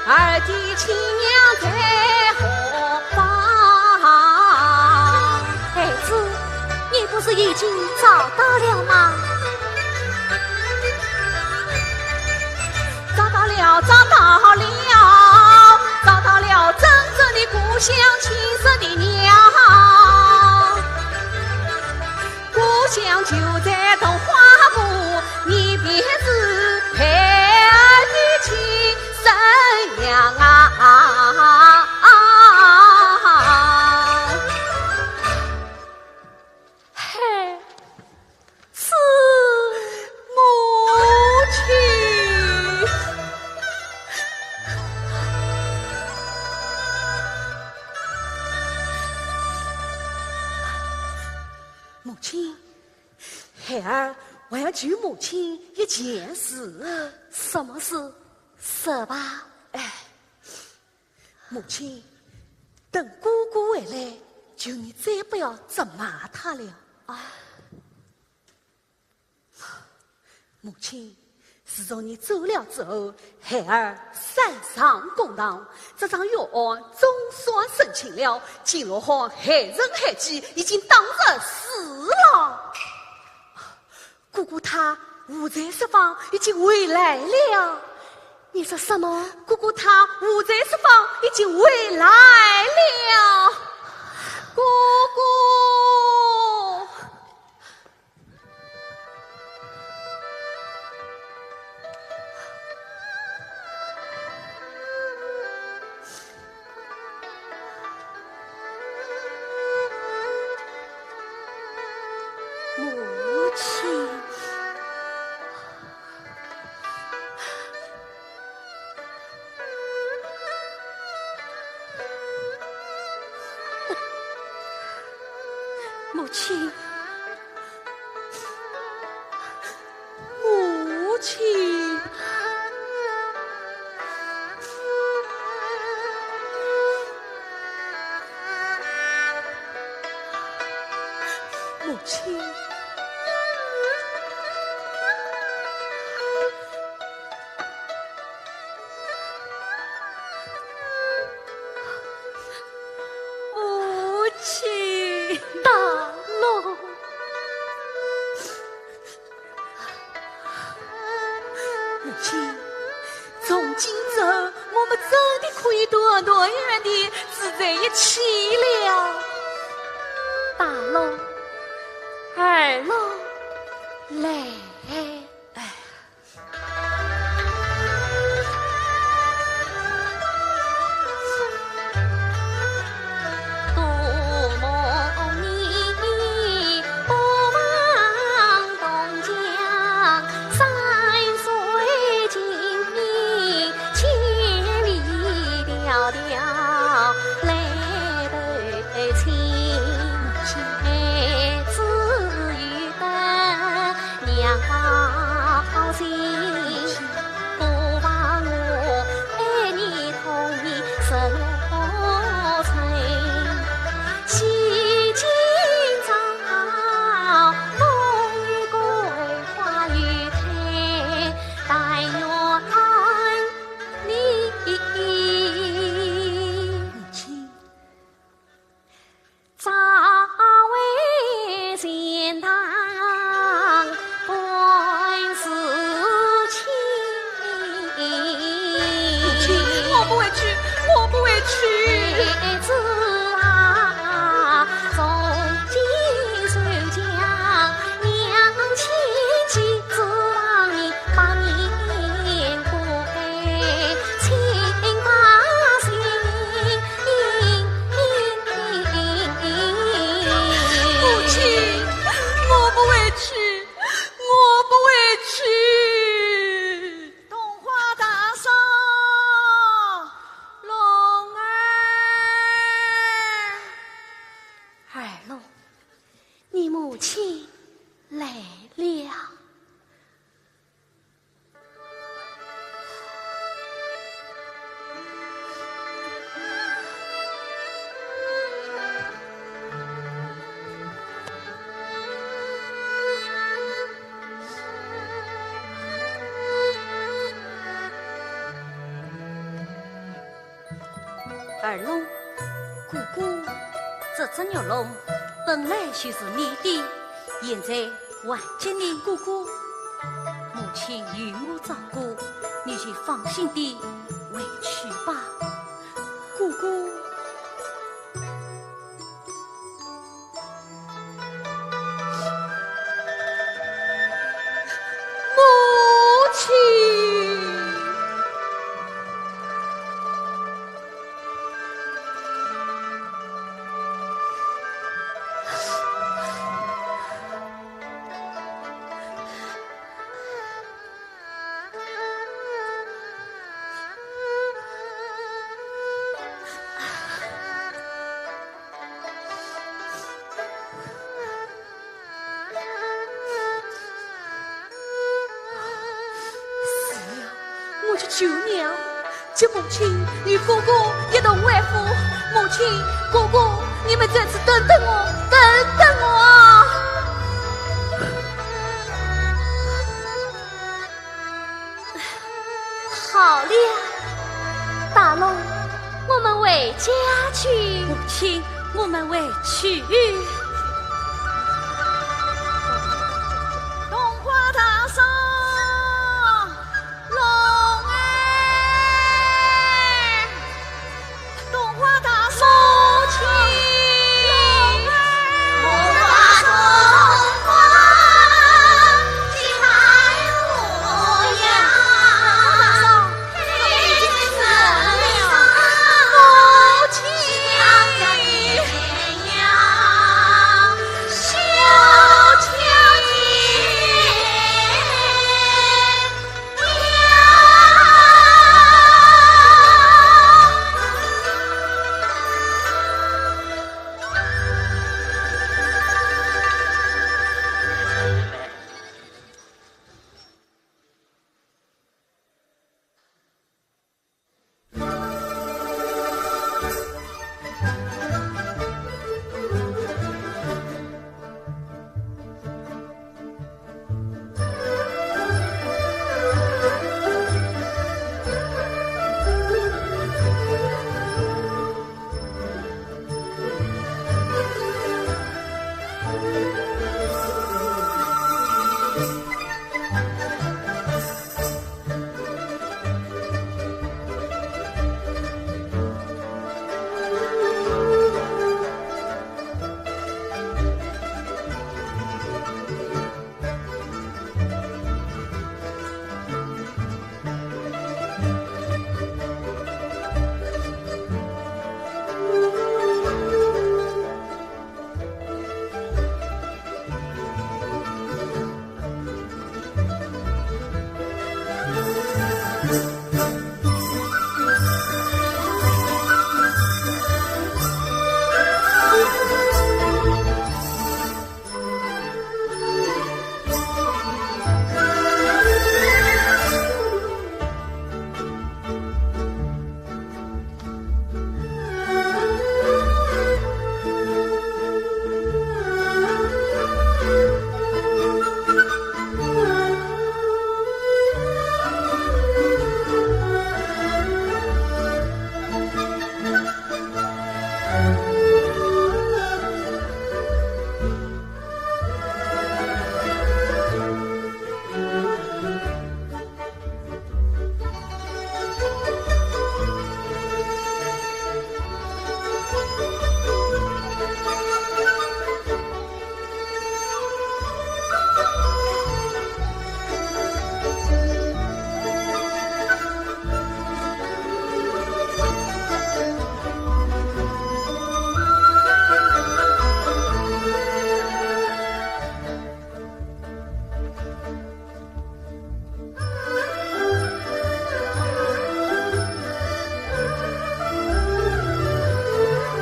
儿的亲娘在何方？孩子，你不是已经找到了吗？找到了，真正的故乡，亲生的娘。故乡就在桐花坞，你便是孩儿的亲生娘啊！嘿，是母亲。母亲，孩儿我要求母亲一件事。什么事？说吧。母亲，等姑姑回来，求你再不要责骂他了啊！母亲，自从你走了之后，孩儿山上公堂，这场药案总算审清了，金罗好害人害己，已经当着死了。姑姑她无在释放，已经回来了。你说什么？姑姑她无在释放，已经回来了。姑姑，母亲。母亲，母亲，母亲，母亲，大龙，母亲，从今之后，我们真的可以团团圆圆的住在一起了。大龙，二龙，来。东华大少，龙儿。二龙，姑姑，这只牛笼本来就是你的，现在还给你。姑姑，母亲与我照顾，你就放心地回去吧。姑姑，母亲。我去求娘，求母亲与哥哥一同回府。母亲、哥哥，你们在此等等我，等等我啊！好了，大龙，我们回家去。母亲，我们回去。